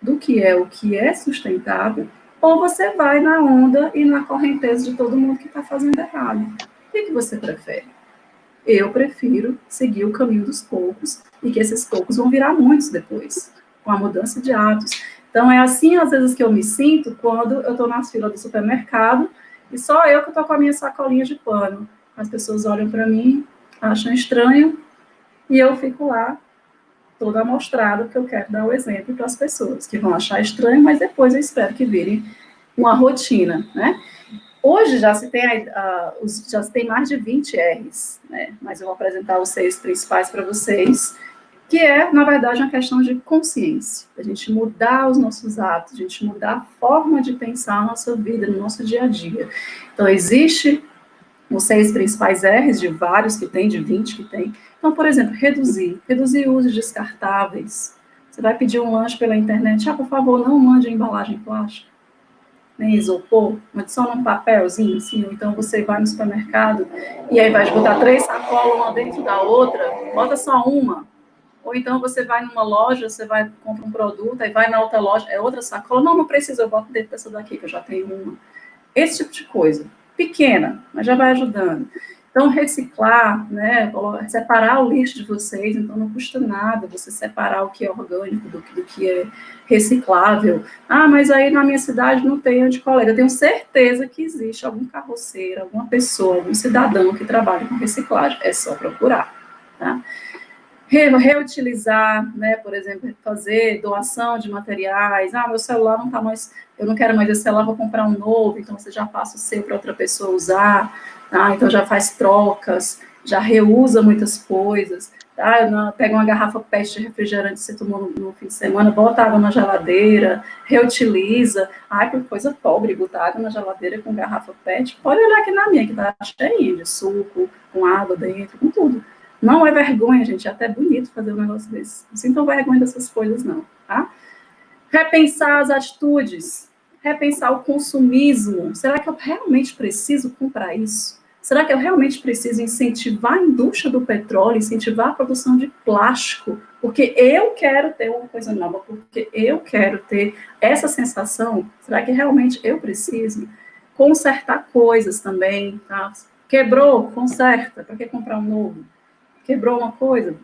do que é sustentável, ou você vai na onda e na correnteza de todo mundo que está fazendo errado. O que você prefere? Eu prefiro seguir o caminho dos poucos, e que esses poucos vão virar muitos depois, com a mudança de hábitos. Então, é assim, às vezes, que eu me sinto quando eu estou nas filas do supermercado, e só eu que estou com a minha sacolinha de pano. As pessoas olham para mim, acham estranho, e eu fico lá, toda amostrada, porque eu quero dar o exemplo para as pessoas, que vão achar estranho, mas depois eu espero que virem uma rotina, né? Hoje já se tem mais de 20 R's, né? Mas eu vou apresentar os 6 principais para vocês, que é, na verdade, uma questão de consciência, a gente mudar os nossos hábitos, a gente mudar a forma de pensar a nossa vida, no nosso dia a dia. Então, existe os 6 principais R's, de vários que tem, de 20 que tem. Então, por exemplo, reduzir o uso de descartáveis. Você vai pedir um lanche pela internet, por favor, não mande embalagem plástica, nem isopor, mande só num papelzinho, assim, ou então você vai no supermercado e aí vai botar 3 sacolas uma dentro da outra, bota só uma. Ou então você vai numa loja, você vai comprar um produto, aí vai na outra loja, é outra sacola, não precisa, eu boto dentro dessa daqui, que eu já tenho uma. Esse tipo de coisa, pequena, mas já vai ajudando. Então, reciclar, né, separar o lixo de vocês, então não custa nada você separar o que é orgânico do que é reciclável. Mas aí na minha cidade não tem onde coletar. Eu tenho certeza que existe algum carroceiro, alguma pessoa, algum cidadão que trabalha com reciclagem, é só procurar, tá? Reutilizar, né, por exemplo, fazer doação de materiais. Meu celular não está mais, eu não quero mais esse celular, vou comprar um novo, então você já passa o seu para outra pessoa usar, tá? Então já faz trocas, já reusa muitas coisas, tá? Pega uma garrafa PET de refrigerante que você tomou no fim de semana, bota água na geladeira, reutiliza. Que coisa pobre, botar água na geladeira com garrafa PET. Pode olhar aqui na minha, que está cheia de suco, com água dentro, com tudo. Não é vergonha, gente, é até bonito fazer um negócio desse. Não sintam vergonha dessas coisas, não, tá? Repensar as atitudes, repensar o consumismo. Será que eu realmente preciso comprar isso? Será que eu realmente preciso incentivar a indústria do petróleo, incentivar a produção de plástico? Porque eu quero ter uma coisa nova, porque eu quero ter essa sensação. Será que realmente eu preciso? Consertar coisas também, tá? Quebrou, conserta. Para que comprar um novo? Quebrou uma coisa,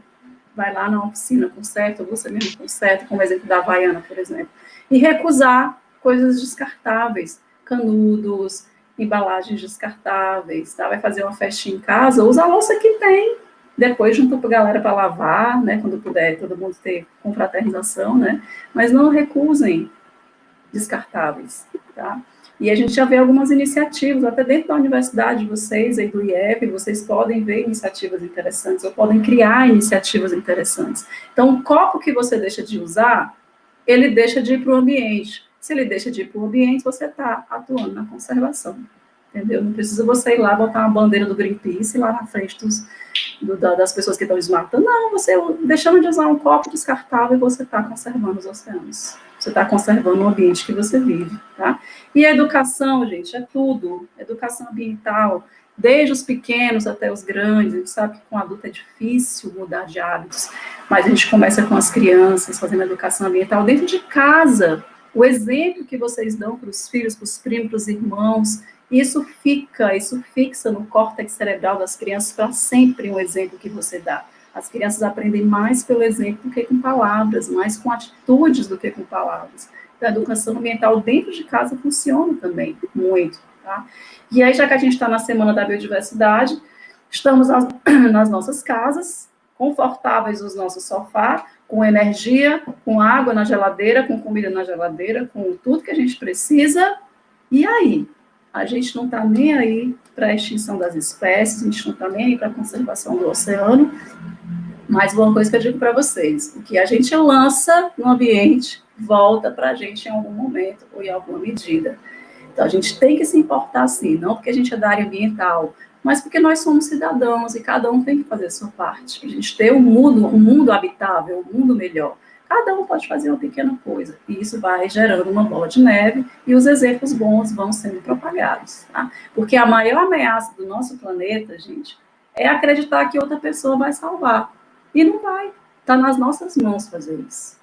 vai lá na oficina, conserta, ou você mesmo conserta, como o exemplo da Havaiana, por exemplo. E recusar coisas descartáveis, canudos, embalagens descartáveis, tá? Vai fazer uma festinha em casa, usa a louça que tem, depois junta para a galera para lavar, né? Quando puder, todo mundo ter confraternização, né? Mas não recusem descartáveis, tá? E a gente já vê algumas iniciativas, até dentro da universidade de vocês, aí do IEP, vocês podem ver iniciativas interessantes, ou podem criar iniciativas interessantes. Então, o copo que você deixa de usar, ele deixa de ir para o ambiente. Se ele deixa de ir para o ambiente, você está atuando na conservação, entendeu? Não precisa você ir lá botar uma bandeira do Greenpeace lá na frente das pessoas que estão desmatando. Não, você deixando de usar um copo descartável, você está conservando os oceanos. Você está conservando o ambiente que você vive, tá? E a educação, gente, é tudo. Educação ambiental, desde os pequenos até os grandes. A gente sabe que com adulto é difícil mudar de hábitos, mas a gente começa com as crianças, fazendo educação ambiental dentro de casa. O exemplo que vocês dão para os filhos, para os primos, para os irmãos, Isso fixa no córtex cerebral das crianças para sempre um exemplo que você dá. As crianças aprendem mais pelo exemplo do que com palavras, mais com atitudes do que com palavras. Então, a educação ambiental dentro de casa funciona também, muito. Tá? E aí, já que a gente está na Semana da Biodiversidade, estamos nas nossas casas, confortáveis nos nossos sofás, com energia, com água na geladeira, com comida na geladeira, com tudo que a gente precisa. E aí? A gente não está nem aí para a extinção das espécies, a gente não está nem aí para a conservação do oceano, mas uma coisa que eu digo para vocês, o que a gente lança no ambiente volta para a gente em algum momento ou em alguma medida. Então, a gente tem que se importar, sim, não porque a gente é da área ambiental, mas porque nós somos cidadãos e cada um tem que fazer a sua parte. A gente ter um mundo habitável, um mundo melhor. Cada um pode fazer uma pequena coisa, e isso vai gerando uma bola de neve, e os exemplos bons vão sendo propagados, tá? Porque a maior ameaça do nosso planeta, gente, é acreditar que outra pessoa vai salvar. E não vai. Está nas nossas mãos fazer isso.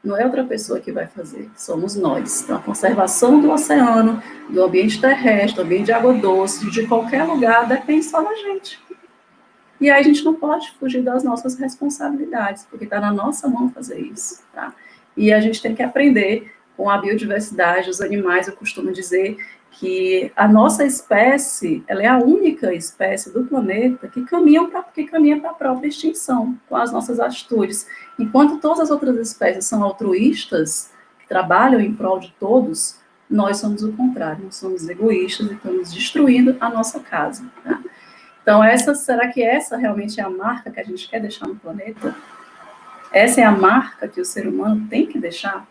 Não é outra pessoa que vai fazer, somos nós. Então, a conservação do oceano, do ambiente terrestre, do ambiente de água doce, de qualquer lugar, depende só da gente. E aí a gente não pode fugir das nossas responsabilidades, porque está na nossa mão fazer isso, tá? E a gente tem que aprender com a biodiversidade, os animais, eu costumo dizer que a nossa espécie, ela é a única espécie do planeta que caminha para a própria extinção, com as nossas atitudes. Enquanto todas as outras espécies são altruístas, que trabalham em prol de todos, nós somos o contrário, nós somos egoístas e estamos destruindo a nossa casa, tá? Então, será que essa realmente é a marca que a gente quer deixar no planeta? Essa é a marca que o ser humano tem que deixar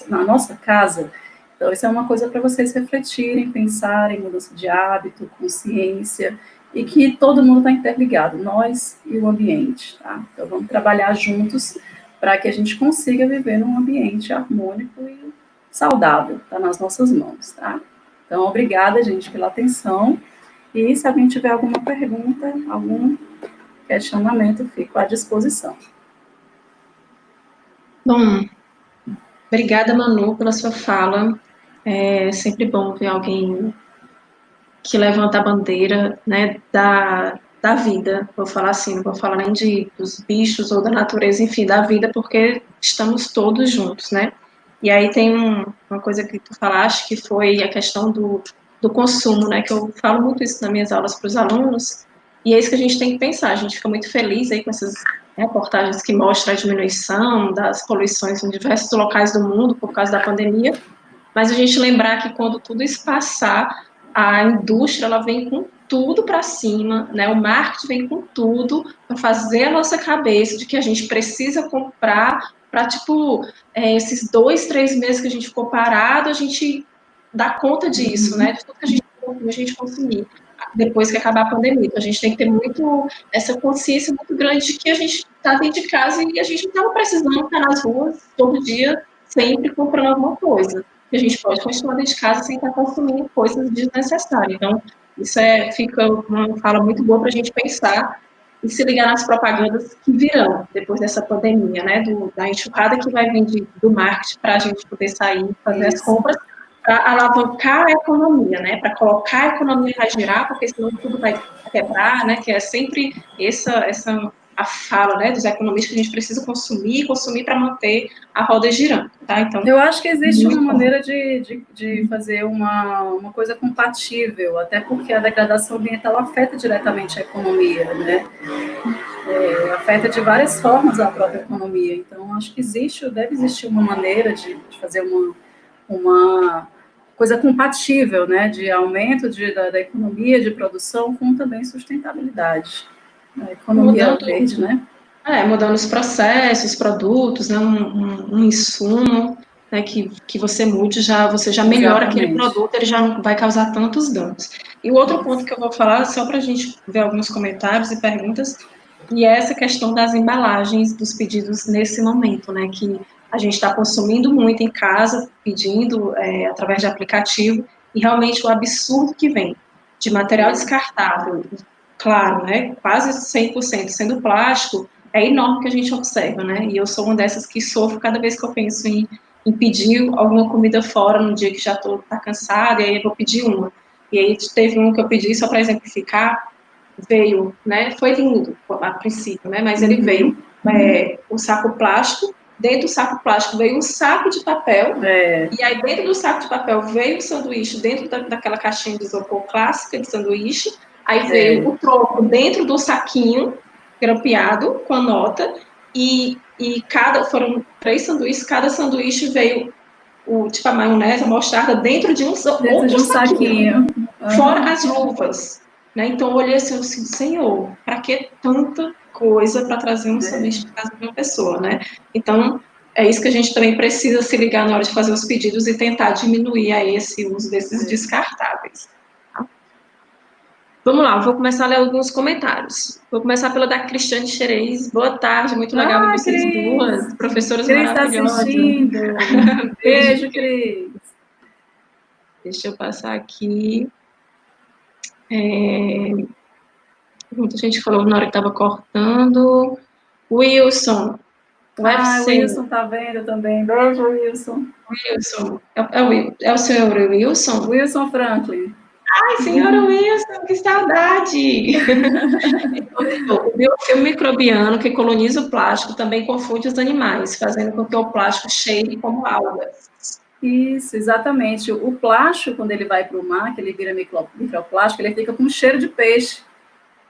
na nossa casa? Então, isso é uma coisa para vocês refletirem, pensarem, mudança de hábito, consciência, e que todo mundo está interligado, nós e o ambiente, tá? Então, vamos trabalhar juntos para que a gente consiga viver num ambiente harmônico e saudável, está nas nossas mãos, tá? Então, obrigada, gente, pela atenção. E se alguém tiver alguma pergunta, algum questionamento, fico à disposição. Bom, obrigada, Manu, pela sua fala. É sempre bom ver alguém que levanta a bandeira, né, da vida. Vou falar assim, não vou falar nem dos bichos ou da natureza, enfim, da vida, porque estamos todos juntos, né? E aí tem uma coisa que tu falaste, que foi a questão do consumo, né? Que eu falo muito isso nas minhas aulas para os alunos, e é isso que a gente tem que pensar. A gente fica muito feliz aí com essas reportagens que mostram a diminuição das poluições em diversos locais do mundo por causa da pandemia, mas a gente lembrar que quando tudo isso passar, a indústria ela vem com tudo para cima, né? O marketing vem com tudo para fazer a nossa cabeça de que a gente precisa comprar para, tipo, esses 2, 3 meses que a gente ficou parado, a gente dá conta disso, né? De tudo que a gente consumir depois que acabar a pandemia. Então, a gente tem que ter muito essa consciência muito grande de que a gente está dentro de casa e a gente não estava precisando estar nas ruas todo dia, sempre comprando alguma coisa. Que a gente pode continuar dentro de casa sem estar consumindo coisas desnecessárias. Então, isso fica uma fala muito boa para a gente pensar e se ligar nas propagandas que virão depois dessa pandemia, né? Da enxurrada que vai vir do marketing para a gente poder sair e fazer as compras, para alavancar a economia, né? Para colocar a economia para girar, porque senão tudo vai quebrar, né? Que é sempre essa a fala, né, dos economistas, que a gente precisa consumir para manter a roda girando, tá? Então, eu acho que existe uma maneira de fazer uma coisa compatível, até porque a degradação ambiental afeta diretamente a economia, né? Afeta de várias formas a própria economia. Então, acho que deve existir uma maneira de fazer uma coisa compatível, né? De aumento da economia, de produção, com também sustentabilidade. A economia verde, né? Mudando os processos, produtos, né, um insumo, né, que você mude, você já melhora aquele produto, ele já não vai causar tantos danos. E o outro ponto que eu vou falar, só para a gente ver alguns comentários e perguntas, e é essa questão das embalagens, dos pedidos nesse momento, né, que a gente está consumindo muito em casa, pedindo através de aplicativo, e realmente o absurdo que vem de material descartável, claro, né, quase 100% sendo plástico, é enorme que a gente observa, né? E eu sou uma dessas que sofro cada vez que eu penso em pedir alguma comida fora no dia que já tá cansada, e aí eu vou pedir uma. E aí teve um que eu pedi só para exemplificar, veio, né, foi lindo a princípio, né, mas ele veio o saco plástico, dentro do saco plástico veio um saco de papel, e aí dentro do saco de papel veio o sanduíche dentro daquela caixinha de isopor clássica de sanduíche, aí veio o troco dentro do saquinho grampeado com a nota, e foram 3 sanduíches, cada sanduíche veio tipo a maionese, a mostarda dentro de outro saquinho. Fora as luvas, né? Então eu olhei assim, Senhor, para que tanta coisa para trazer um sanduíche de casa de uma pessoa, né? Então é isso que a gente também precisa se ligar na hora de fazer os pedidos e tentar diminuir aí esse uso desses descartáveis. Tá? Vamos lá, vou começar a ler alguns comentários. Vou começar pela da Cristiane Xerez. Boa tarde, muito legal ver vocês duas, professoras maravilhosas. Cris está assistindo. Beijo, Cris. Deixa eu passar aqui. Muita gente falou na hora que estava cortando. Wilson. O Wilson tá vendo também. Beijo, Wilson. Wilson. É o senhor Wilson? Wilson Franklin. Ai, senhora Wilson, que saudade! O biofilme microbiano que coloniza o plástico também confunde os animais, fazendo com que o plástico cheire como algas. Isso, exatamente. O plástico, quando ele vai para o mar, que ele vira microplástico, ele fica com cheiro de peixe.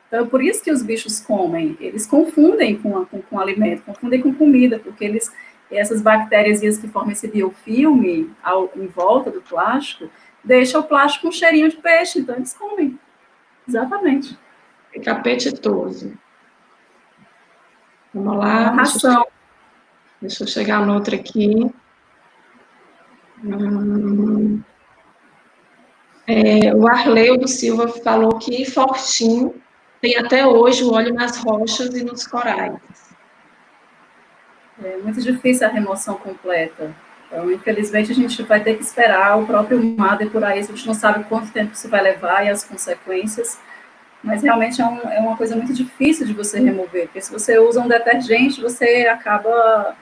Então, por isso que os bichos comem. Eles confundem com alimento, confundem com comida, porque essas bactérias que formam esse biofilme em volta do plástico, deixam o plástico com cheirinho de peixe, então eles comem. Exatamente. Fica apetitoso. Vamos lá. Uma ração. Deixa eu chegar no outro aqui. O Arleu do Silva falou que Fortim tem até hoje o óleo nas rochas e nos corais. É muito difícil a remoção completa. Então, infelizmente, a gente vai ter que esperar o próprio mar depurar isso. A gente não sabe quanto tempo isso vai levar e as consequências, mas realmente é uma coisa muito difícil de você remover, porque se você usa um detergente, você acaba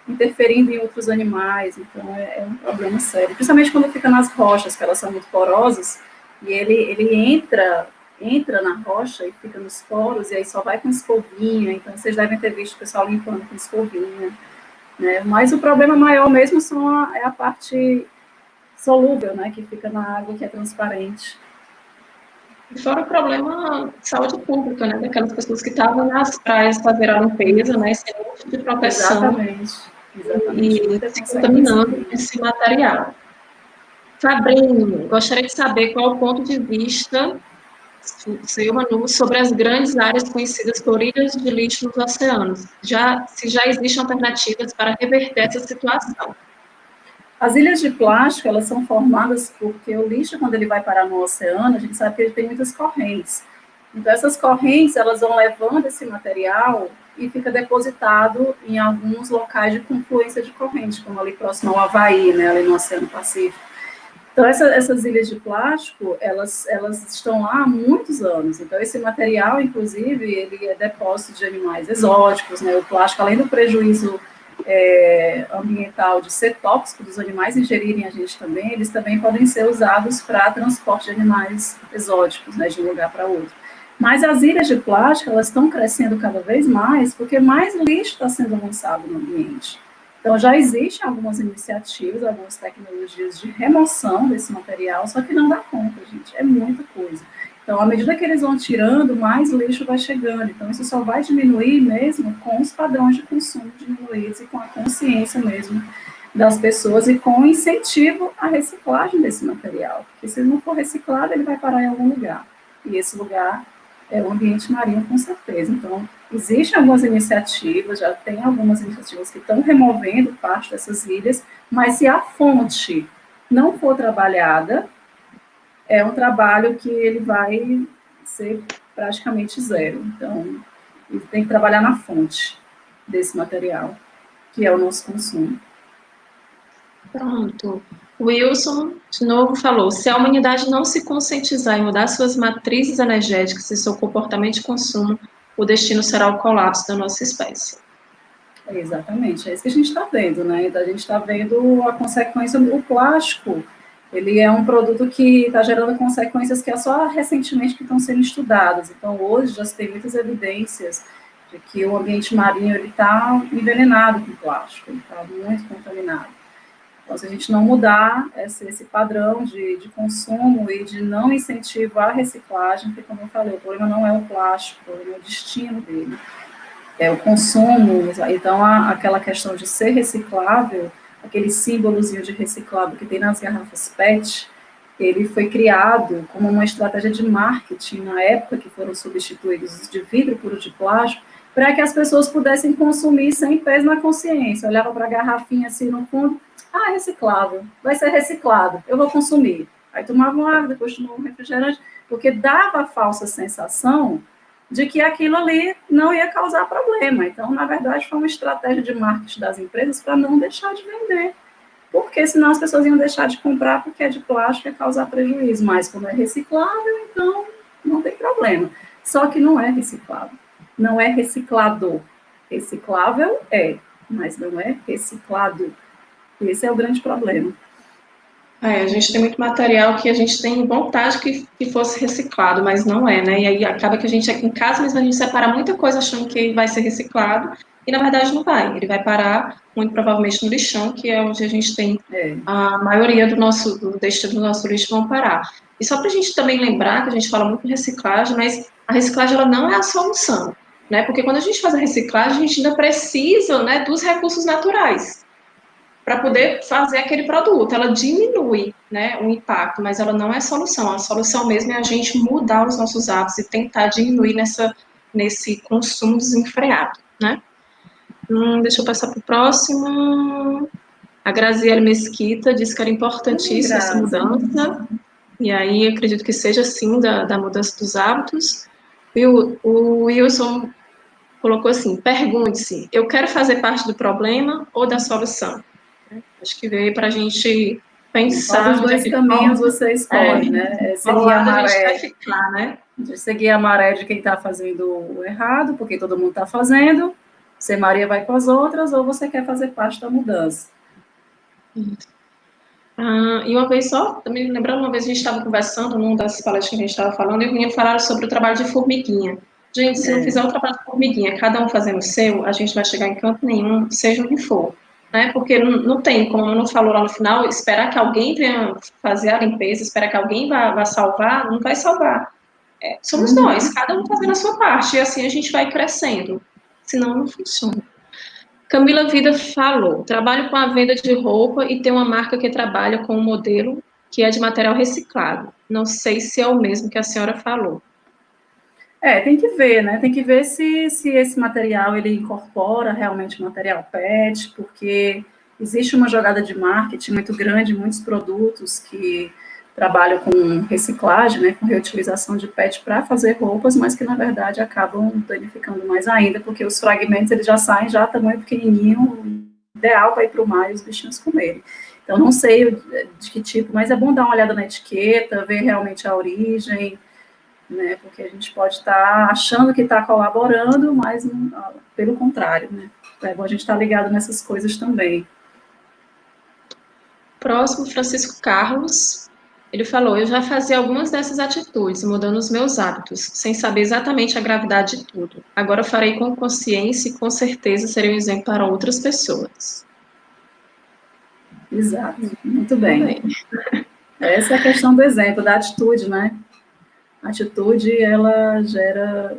interferindo em outros animais, então é um problema sério. Principalmente quando fica nas rochas, que elas são muito porosas, e ele entra na rocha e fica nos poros, e aí só vai com escovinha, então vocês devem ter visto o pessoal limpando com escovinha, né? Mas o problema maior mesmo é a parte solúvel, né, que fica na água, que é transparente. E fora o problema de saúde pública, né, daquelas pessoas que estavam nas praias fazer a limpeza, né, sem nenhum tipo de proteção. Exatamente. E se contaminando esse material. Fabrinho, gostaria de saber qual o ponto de vista seu, Manu, sobre as grandes áreas conhecidas por ilhas de lixo nos oceanos. Se já existem alternativas para reverter essa situação. As ilhas de plástico, elas são formadas porque o lixo, quando ele vai parar no oceano, a gente sabe que ele tem muitas correntes. Então, essas correntes, elas vão levando esse material e fica depositado em alguns locais de confluência de corrente, como ali próximo ao Havaí, né, ali no Oceano Pacífico. Então, essas ilhas de plástico, elas estão lá há muitos anos. Então, esse material, inclusive, ele é depósito de animais exóticos, né? O plástico, além do prejuízo ambiental de ser tóxico dos animais ingerirem a gente também, eles também podem ser usados para transporte de animais exóticos, né, de um lugar para outro. Mas as ilhas de plástico, elas estão crescendo cada vez mais, porque mais lixo está sendo lançado no ambiente. Então, já existem algumas iniciativas, algumas tecnologias de remoção desse material, só que não dá conta, gente, é muita coisa. Então, à medida que eles vão tirando, mais lixo vai chegando. Então, isso só vai diminuir mesmo com os padrões de consumo diminuídos e com a consciência mesmo das pessoas e com o incentivo à reciclagem desse material. Porque se ele não for reciclado, ele vai parar em algum lugar. E esse lugar é o ambiente marinho, com certeza. Então, existem algumas iniciativas, já tem algumas iniciativas que estão removendo parte dessas ilhas, mas se a fonte não for trabalhada, é um trabalho que ele vai ser praticamente zero. Então, ele tem que trabalhar na fonte desse material, que é o nosso consumo. Pronto. O Wilson, de novo, falou, se a humanidade não se conscientizar em mudar suas matrizes energéticas e seu comportamento de consumo, o destino será o colapso da nossa espécie. Exatamente, é isso que a gente está vendo, né? Então, a gente está vendo a consequência, o plástico, ele é um produto que está gerando consequências que é só recentemente que estão sendo estudadas. Então, hoje já se tem muitas evidências de que o ambiente marinho está envenenado com plástico, ele está muito contaminado. Então, se a gente não mudar esse padrão de consumo e de não incentivo à reciclagem, porque, como eu falei, o problema não é o plástico, o problema é o destino dele, é o consumo. Então, aquela questão de ser reciclável, aquele símbolozinho de reciclável que tem nas garrafas PET, ele foi criado como uma estratégia de marketing na época que foram substituídos os de vidro por de plástico, para que as pessoas pudessem consumir sem peso na consciência. Olhava para a garrafinha assim no fundo, ah, reciclável, vai ser reciclado, eu vou consumir. Aí tomava uma água, depois tomava um refrigerante, porque dava a falsa sensação de que aquilo ali não ia causar problema. Então, na verdade, foi uma estratégia de marketing das empresas para não deixar de vender. Porque senão as pessoas iam deixar de comprar porque é de plástico e ia causar prejuízo. Mas como é reciclável, então não tem problema. Só que não é reciclável. Não é reciclado. Reciclável é, mas não é reciclado. Esse é o grande problema. A gente tem muito material que a gente tem vontade que fosse reciclado, mas não é, né? E aí acaba que a gente, em casa mesmo, a gente separa muita coisa achando que vai ser reciclado, e na verdade não vai. Ele vai parar, muito provavelmente, no lixão, que é onde a gente tem a maioria do destino do nosso lixo vão parar. E só para a gente também lembrar, que a gente fala muito em reciclagem, mas a reciclagem ela não é a solução, né? Porque quando a gente faz a reciclagem, a gente ainda precisa, né, dos recursos naturais para poder fazer aquele produto. Ela diminui, né, o impacto, mas ela não é solução. A solução mesmo é a gente mudar os nossos hábitos e tentar diminuir nesse consumo desenfreado, né? Deixa eu passar para o próximo. A Graziele Mesquita disse que era importantíssima essa mudança, e aí acredito que seja sim da mudança dos hábitos. E o Wilson colocou assim: pergunte-se, eu quero fazer parte do problema ou da solução? Acho que veio para a gente pensar. Qual dos dois caminhos você escolhe, né? Seguir a maré. A gente vai ficar, né? Seguir a maré de quem está fazendo o errado, porque todo mundo está fazendo. Você, Maria, vai com as outras, ou você quer fazer parte da mudança? E uma vez só, também lembrando, uma vez a gente estava conversando, numa das palestras que a gente estava falando, e o menino falaram sobre o trabalho de formiguinha. Gente, se não fizer o trabalho de formiguinha, cada um fazendo o seu, a gente vai chegar em canto nenhum, seja onde for. Né? Porque não tem, como não falou lá no final, esperar que alguém venha fazer a limpeza, esperar que alguém vá salvar, não vai salvar. Somos nós, cada um fazendo a sua parte, e assim a gente vai crescendo. Senão não funciona. Camila Vida falou: trabalho com a venda de roupa e tem uma marca que trabalha com um modelo que é de material reciclado. Não sei se é o mesmo que a senhora falou. Tem que ver, né? Tem que ver se esse material ele incorpora realmente material PET, porque existe uma jogada de marketing muito grande, muitos produtos que trabalham com reciclagem, né, com reutilização de PET para fazer roupas, mas que na verdade acabam danificando mais ainda, porque os fragmentos eles já saem já tamanho pequenininho, ideal para ir para o mar e os bichinhos comerem. Então não sei de que tipo, mas é bom dar uma olhada na etiqueta, ver realmente a origem, né, porque a gente pode estar achando que está colaborando, mas pelo contrário, né? É bom a gente estar ligado nessas coisas também. Próximo, Francisco Carlos. Ele falou: eu já fazia algumas dessas atitudes, mudando os meus hábitos, sem saber exatamente a gravidade de tudo. Agora farei com consciência e com certeza serei um exemplo para outras pessoas. Exato, muito bem. Essa é a questão do exemplo, da atitude, né? A atitude, ela gera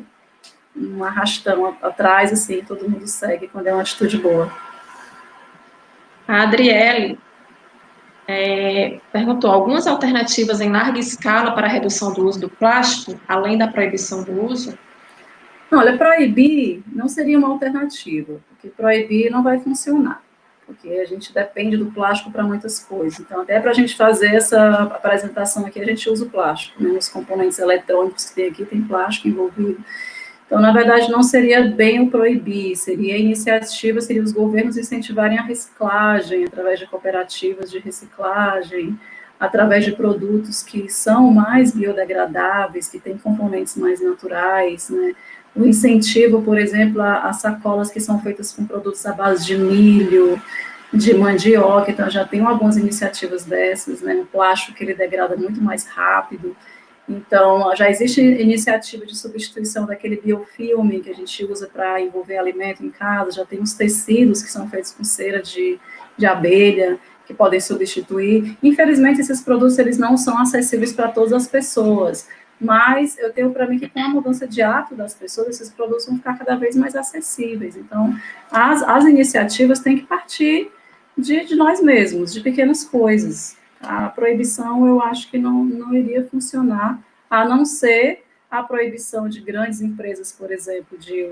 um arrastão atrás, assim, todo mundo segue quando é uma atitude boa. A Adriele perguntou: algumas alternativas em larga escala para a redução do uso do plástico, além da proibição do uso? Olha, proibir não seria uma alternativa, porque proibir não vai funcionar, porque a gente depende do plástico para muitas coisas. Então, até para a gente fazer essa apresentação aqui, a gente usa o plástico, né? Os componentes eletrônicos que tem aqui tem plástico envolvido. Então, na verdade, não seria bem o proibir, seria a iniciativa, seria os governos incentivarem a reciclagem, através de cooperativas de reciclagem, através de produtos que são mais biodegradáveis, que têm componentes mais naturais, né? O incentivo, por exemplo, a sacolas que são feitas com produtos à base de milho, de mandioca, então já tem algumas iniciativas dessas, né, o plástico que ele degrada muito mais rápido, então já existe iniciativa de substituição daquele biofilme que a gente usa para envolver alimento em casa, já tem os tecidos que são feitos com cera de abelha, que podem substituir. Infelizmente, esses produtos eles não são acessíveis para todas as pessoas, mas eu tenho para mim que com a mudança de hábito das pessoas, esses produtos vão ficar cada vez mais acessíveis. Então, as iniciativas têm que partir de nós mesmos, de pequenas coisas. A proibição, eu acho que não iria funcionar, a não ser a proibição de grandes empresas, por exemplo, de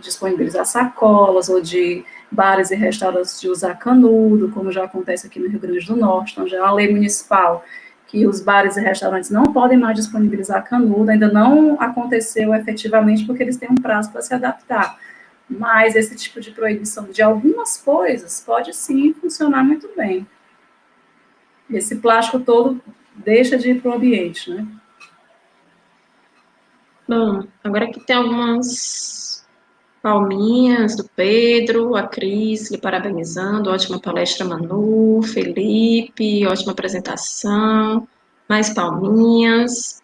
disponibilizar sacolas, ou de bares e restaurantes de usar canudo, como já acontece aqui no Rio Grande do Norte, então já é uma lei municipal que os bares e restaurantes não podem mais disponibilizar canudo, ainda não aconteceu efetivamente, porque eles têm um prazo para se adaptar. Mas esse tipo de proibição de algumas coisas pode sim funcionar muito bem. Esse plástico todo deixa de ir para o ambiente, né? Bom, agora aqui tem algumas palminhas do Pedro, a Cris lhe parabenizando, ótima palestra, Manu, Felipe, ótima apresentação, mais palminhas,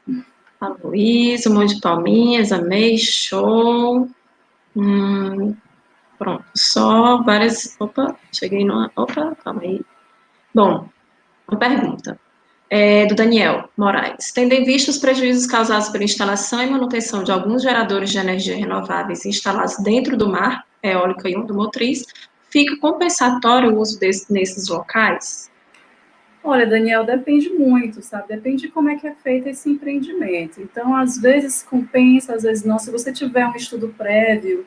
a Luísa, um monte de palminhas, amei, show. Pronto, só várias. Opa, cheguei numa. Opa, calma aí. Bom, uma pergunta. Do Daniel Moraes. Tendo em vista os prejuízos causados pela instalação e manutenção de alguns geradores de energia renováveis instalados dentro do mar, eólica e motriz, fica compensatório o uso nesses locais? Olha, Daniel, depende muito, sabe? Depende de como é que é feito esse empreendimento. Então, às vezes compensa, às vezes não. Se você tiver um estudo prévio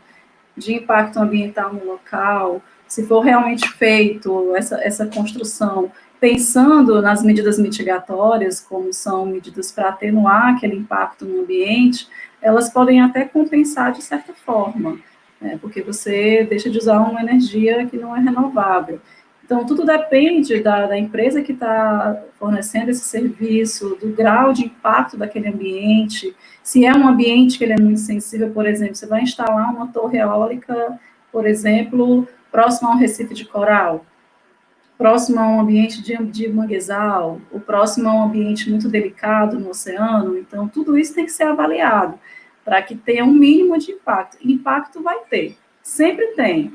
de impacto ambiental no local, se for realmente feito essa construção pensando nas medidas mitigatórias, como são medidas para atenuar aquele impacto no ambiente, elas podem até compensar de certa forma, né, porque você deixa de usar uma energia que não é renovável. Então, tudo depende da empresa que está fornecendo esse serviço, do grau de impacto daquele ambiente. Se é um ambiente que ele é muito sensível, por exemplo, você vai instalar uma torre eólica, por exemplo, próximo a um recife de coral, próximo a um ambiente de manguezal, ou próximo a um ambiente muito delicado no oceano. Então, tudo isso tem que ser avaliado para que tenha um mínimo de impacto. Impacto vai ter, sempre tem,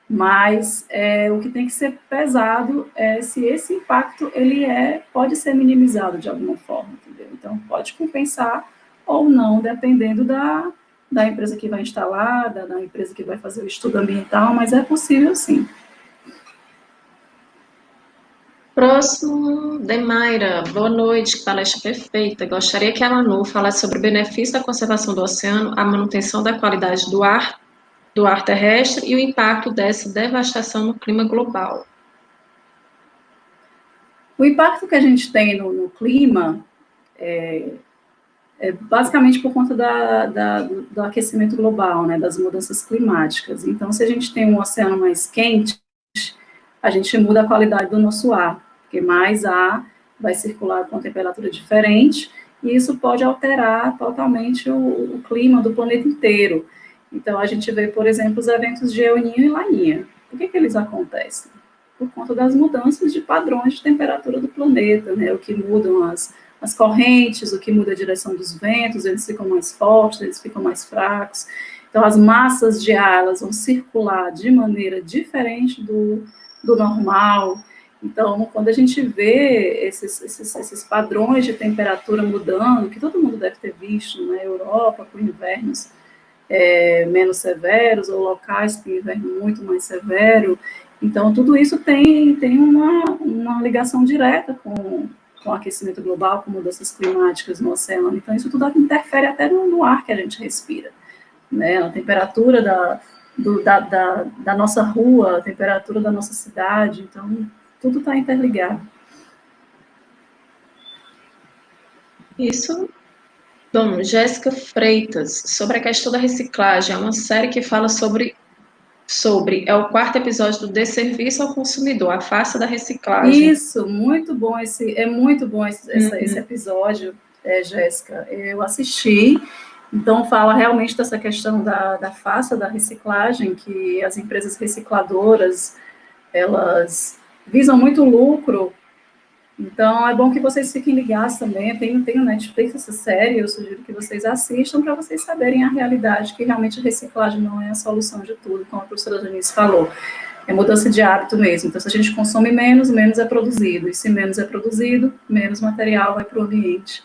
mas o que tem que ser pesado é se esse impacto ele pode ser minimizado de alguma forma, entendeu? Então, pode compensar ou não, dependendo da empresa que vai instalar, da empresa que vai fazer o estudo ambiental, mas é possível sim. Próximo, Demaira. Boa noite, que palestra perfeita. Gostaria que a Manu falasse sobre o benefício da conservação do oceano, a manutenção da qualidade do ar terrestre e o impacto dessa devastação no clima global. O impacto que a gente tem no clima basicamente por conta do aquecimento global, né, das mudanças climáticas. Então, se a gente tem um oceano mais quente, a gente muda a qualidade do nosso ar, porque mais ar vai circular com temperatura diferente, e isso pode alterar totalmente o clima do planeta inteiro. Então, a gente vê, por exemplo, os eventos de El Niño e Laninha. Por que eles acontecem? Por conta das mudanças de padrões de temperatura do planeta, né? O que mudam as correntes, o que muda a direção dos ventos, eles ficam mais fortes, eles ficam mais fracos. Então, as massas de ar, elas vão circular de maneira diferente do normal. Então, quando a gente vê esses padrões de temperatura mudando, que todo mundo deve ter visto na Europa, com invernos menos severos, ou locais com inverno muito mais severo, então tudo isso tem uma ligação direta com o aquecimento global, com mudanças climáticas no oceano, então isso tudo interfere até no ar que a gente respira, né? A temperatura da nossa rua, a temperatura da nossa cidade, então tudo está interligado. Isso. Bom, Jéssica Freitas, sobre a questão da reciclagem, é uma série que fala sobre é o quarto episódio do Desserviço ao Consumidor, a face da reciclagem. Isso, muito bom esse episódio, Jéssica. Eu assisti, então fala realmente dessa questão da face da reciclagem, que as empresas recicladoras elas visam muito lucro. Então, é bom que vocês fiquem ligados também. Eu tenho Netflix, essa série, eu sugiro que vocês assistam para vocês saberem a realidade, que realmente a reciclagem não é a solução de tudo, como a professora Janice falou. É mudança de hábito mesmo. Então, se a gente consome menos, menos é produzido. E se menos é produzido, menos material vai para o ambiente.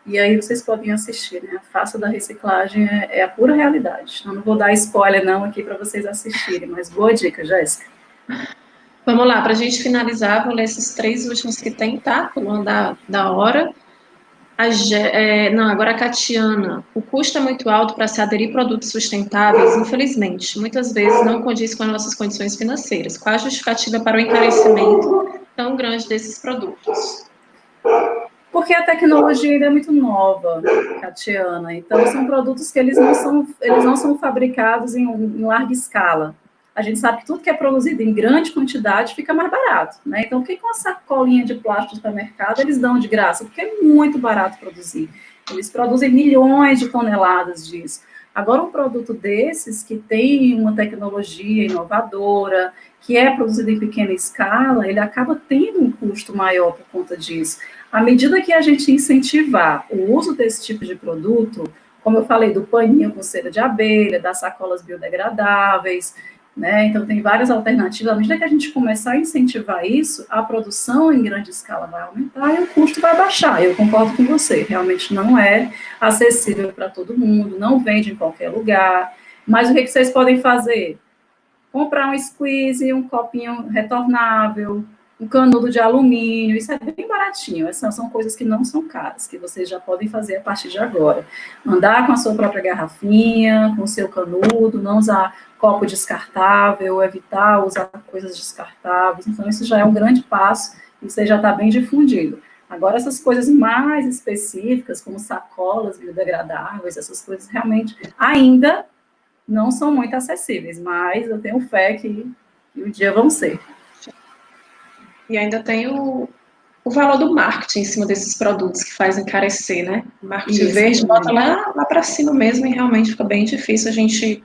E aí vocês podem assistir, né? A face da reciclagem é a pura realidade. Eu não vou dar spoiler não aqui para vocês assistirem, mas boa dica, Jéssica. Vamos lá, para a gente finalizar, vou ler esses 3 últimos que tem, tá? Por não da hora. Não, agora a Catiana. O custo é muito alto para se aderir a produtos sustentáveis, infelizmente. Muitas vezes não condiz com as nossas condições financeiras. Qual a justificativa para o encarecimento tão grande desses produtos? Porque a tecnologia ainda é muito nova, Catiana. Então, são produtos que eles não são fabricados em larga escala. A gente sabe que tudo que é produzido em grande quantidade fica mais barato, né? Então, o que com a sacolinha de plástico do supermercado eles dão de graça? Porque é muito barato produzir. Eles produzem milhões de toneladas disso. Agora, um produto desses, que tem uma tecnologia inovadora, que é produzido em pequena escala, ele acaba tendo um custo maior por conta disso. À medida que a gente incentivar o uso desse tipo de produto, como eu falei, do paninho com cera de abelha, das sacolas biodegradáveis, né? Então, tem várias alternativas. À medida que a gente começar a incentivar isso, a produção em grande escala vai aumentar e o custo vai baixar. Eu concordo com você, realmente não é acessível para todo mundo, não vende em qualquer lugar. Mas o que vocês podem fazer? Comprar um squeeze, um copinho retornável, um canudo de alumínio, isso é bem baratinho, essas são coisas que não são caras, que vocês já podem fazer a partir de agora. Andar com a sua própria garrafinha, com o seu canudo, não usar copo descartável, evitar usar coisas descartáveis, então isso já é um grande passo, isso aí já está bem difundido. Agora, essas coisas mais específicas, como sacolas biodegradáveis, essas coisas realmente ainda não são muito acessíveis, mas eu tenho fé que um dia vão ser. E ainda tem o valor do marketing em cima desses produtos que faz encarecer, né? O marketing Isso, verde bota lá para cima mesmo e realmente fica bem difícil a gente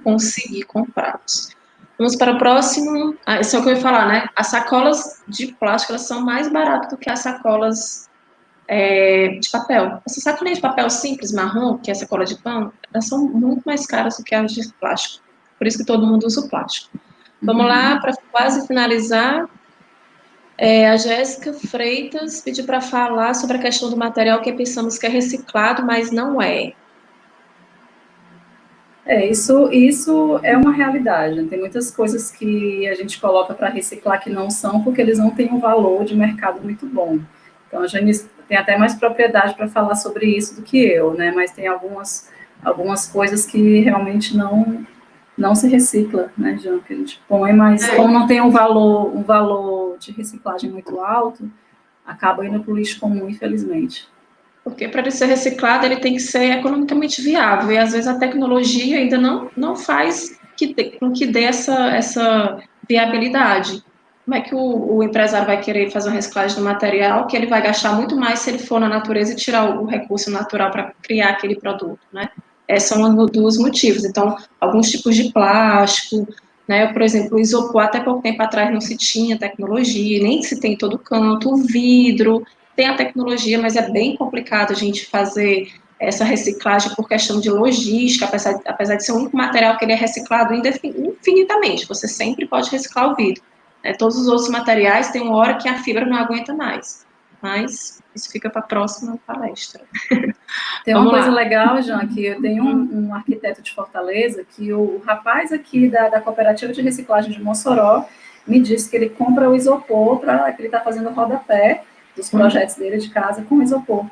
conseguir comprá-los. Vamos para o próximo. Esse é o que eu ia falar, né? As sacolas de plástico, elas são mais baratas do que as sacolas de papel. Essa sacolinha de papel simples, marrom, que é a sacola de pão, elas são muito mais caras do que as de plástico. Por isso que todo mundo usa o plástico. Vamos lá, para quase finalizar. A Jéssica Freitas pediu para falar sobre a questão do material que pensamos que é reciclado, mas não é. Isso é uma realidade. Né? Tem muitas coisas que a gente coloca para reciclar que não são, porque eles não têm um valor de mercado muito bom. Então, a Janice tem até mais propriedade para falar sobre isso do que eu, né? Mas tem algumas coisas que realmente não se recicla, né, Jean, que a gente põe, mas como não tem um valor de reciclagem muito alto, acaba indo para o lixo comum, infelizmente. Porque para ele ser reciclado, ele tem que ser economicamente viável, e às vezes a tecnologia ainda não faz com que dê essa viabilidade. Como é que o empresário vai querer fazer uma reciclagem do material que ele vai gastar muito mais se ele for na natureza e tirar o recurso natural para criar aquele produto, né? Esses são um dos motivos. Então, alguns tipos de plástico, né? Por exemplo, o isopor, até pouco tempo atrás não se tinha tecnologia, nem se tem em todo canto, o vidro, tem a tecnologia, mas é bem complicado a gente fazer essa reciclagem por questão de logística, apesar de ser o único material que ele é reciclado infinitamente, você sempre pode reciclar o vidro. Todos os outros materiais tem uma hora que a fibra não aguenta mais, mas isso fica para a próxima palestra. Tem uma coisa legal, Jean, que eu tenho um arquiteto de Fortaleza, que o rapaz aqui da Cooperativa de Reciclagem de Mossoró me disse que ele compra o isopor para que ele está fazendo o rodapé dos projetos dele de casa com isopor.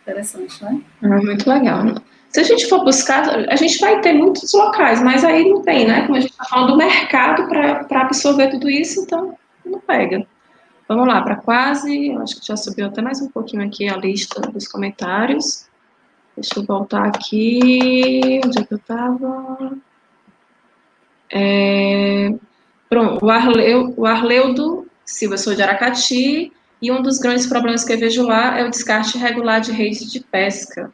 Interessante, né? Muito legal. Né? Se a gente for buscar, a gente vai ter muitos locais, mas aí não tem, né? Como a gente está falando do mercado para absorver tudo isso, então não pega. Vamos lá, para quase, acho que já subiu até mais um pouquinho aqui a lista dos comentários. Deixa eu voltar aqui, onde é que eu estava? Pronto, o Arleudo Silva, sou de Aracati, e um dos grandes problemas que eu vejo lá é o descarte irregular de redes de pesca.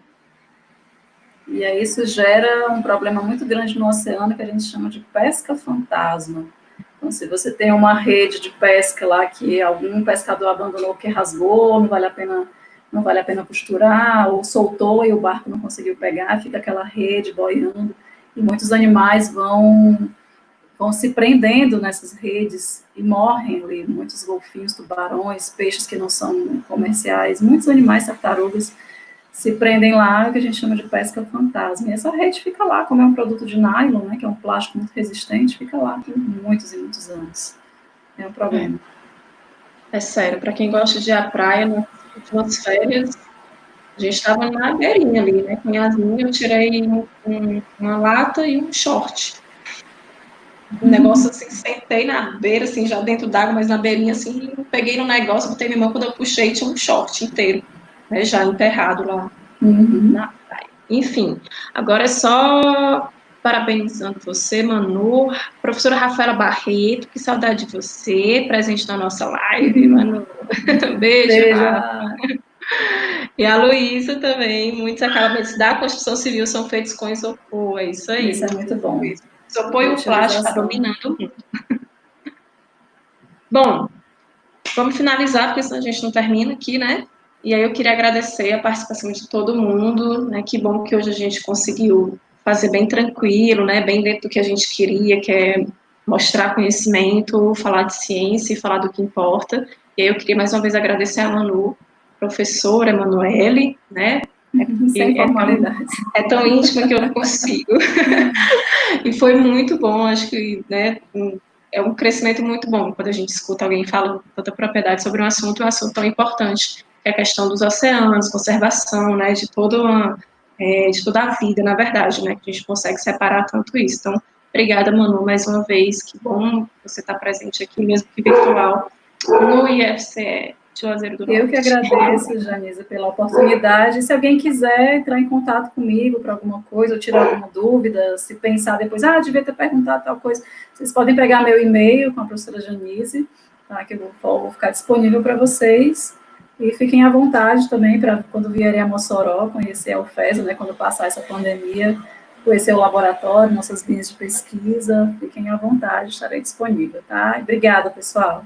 E aí isso gera um problema muito grande no oceano que a gente chama de pesca fantasma. Então, se você tem uma rede de pesca lá que algum pescador abandonou porque rasgou, não vale a pena costurar, ou soltou e o barco não conseguiu pegar, fica aquela rede boiando, e muitos animais vão se prendendo nessas redes e morrem ali, muitos golfinhos, tubarões, peixes que não são comerciais, muitos animais, tartarugas, se prendem lá, que a gente chama de pesca fantasma. E essa rede fica lá, como é um produto de nylon, né, que é um plástico muito resistente, fica lá por muitos e muitos anos. É um problema. É sério, para quem gosta de ir à praia, nas últimas férias, a gente estava na beirinha ali, né, com Yasmin, eu tirei uma lata e um short. Um negócio assim, sentei na beira, assim, já dentro d'água, mas na beirinha, assim, peguei no negócio, botei minha mão, quando eu puxei, tinha um short inteiro, né, já enterrado lá na praia. Enfim, agora é só parabenizando você, Manu, professora Rafaela Barreto, que saudade de você, presente na nossa live, Manu. Beijo, Beijo. Rafa. E a Luísa também, muitos acabamentos da construção civil são feitos com isopor, é isso aí. Isso é muito bom. Isopor e o plástico está Reutilização. dominando o mundo. Bom, vamos finalizar, porque senão a gente não termina aqui, né? E aí eu queria agradecer a participação de todo mundo, né? Que bom que hoje a gente conseguiu fazer bem tranquilo, né? Bem dentro do que a gente queria, que é mostrar conhecimento, falar de ciência e falar do que importa. E aí eu queria mais uma vez agradecer a Manu, professora Emanuele, né? Sem formalidades. É tão íntima que eu não consigo. E foi muito bom, acho que, né, é um crescimento muito bom quando a gente escuta alguém falando com tanta propriedade sobre um assunto tão importante, que é a questão dos oceanos, conservação, né, de toda a vida, na verdade, né, que a gente consegue separar tanto isso. Então, obrigada, Manu, mais uma vez, que bom você estar presente aqui, mesmo que virtual, no IFCE. Juazeiro do Norte. Eu que agradeço, Janisa, pela oportunidade. Se alguém quiser entrar em contato comigo para alguma coisa, ou tirar alguma dúvida, se pensar depois, devia ter perguntado tal coisa, vocês podem pegar meu e-mail com a professora Janise, tá, que eu vou ficar disponível para vocês. E fiquem à vontade também para, quando vierem a Mossoró, conhecer a UFES, né, quando passar essa pandemia, conhecer o laboratório, nossas linhas de pesquisa. Fiquem à vontade, estarei disponível, tá? Obrigada, pessoal.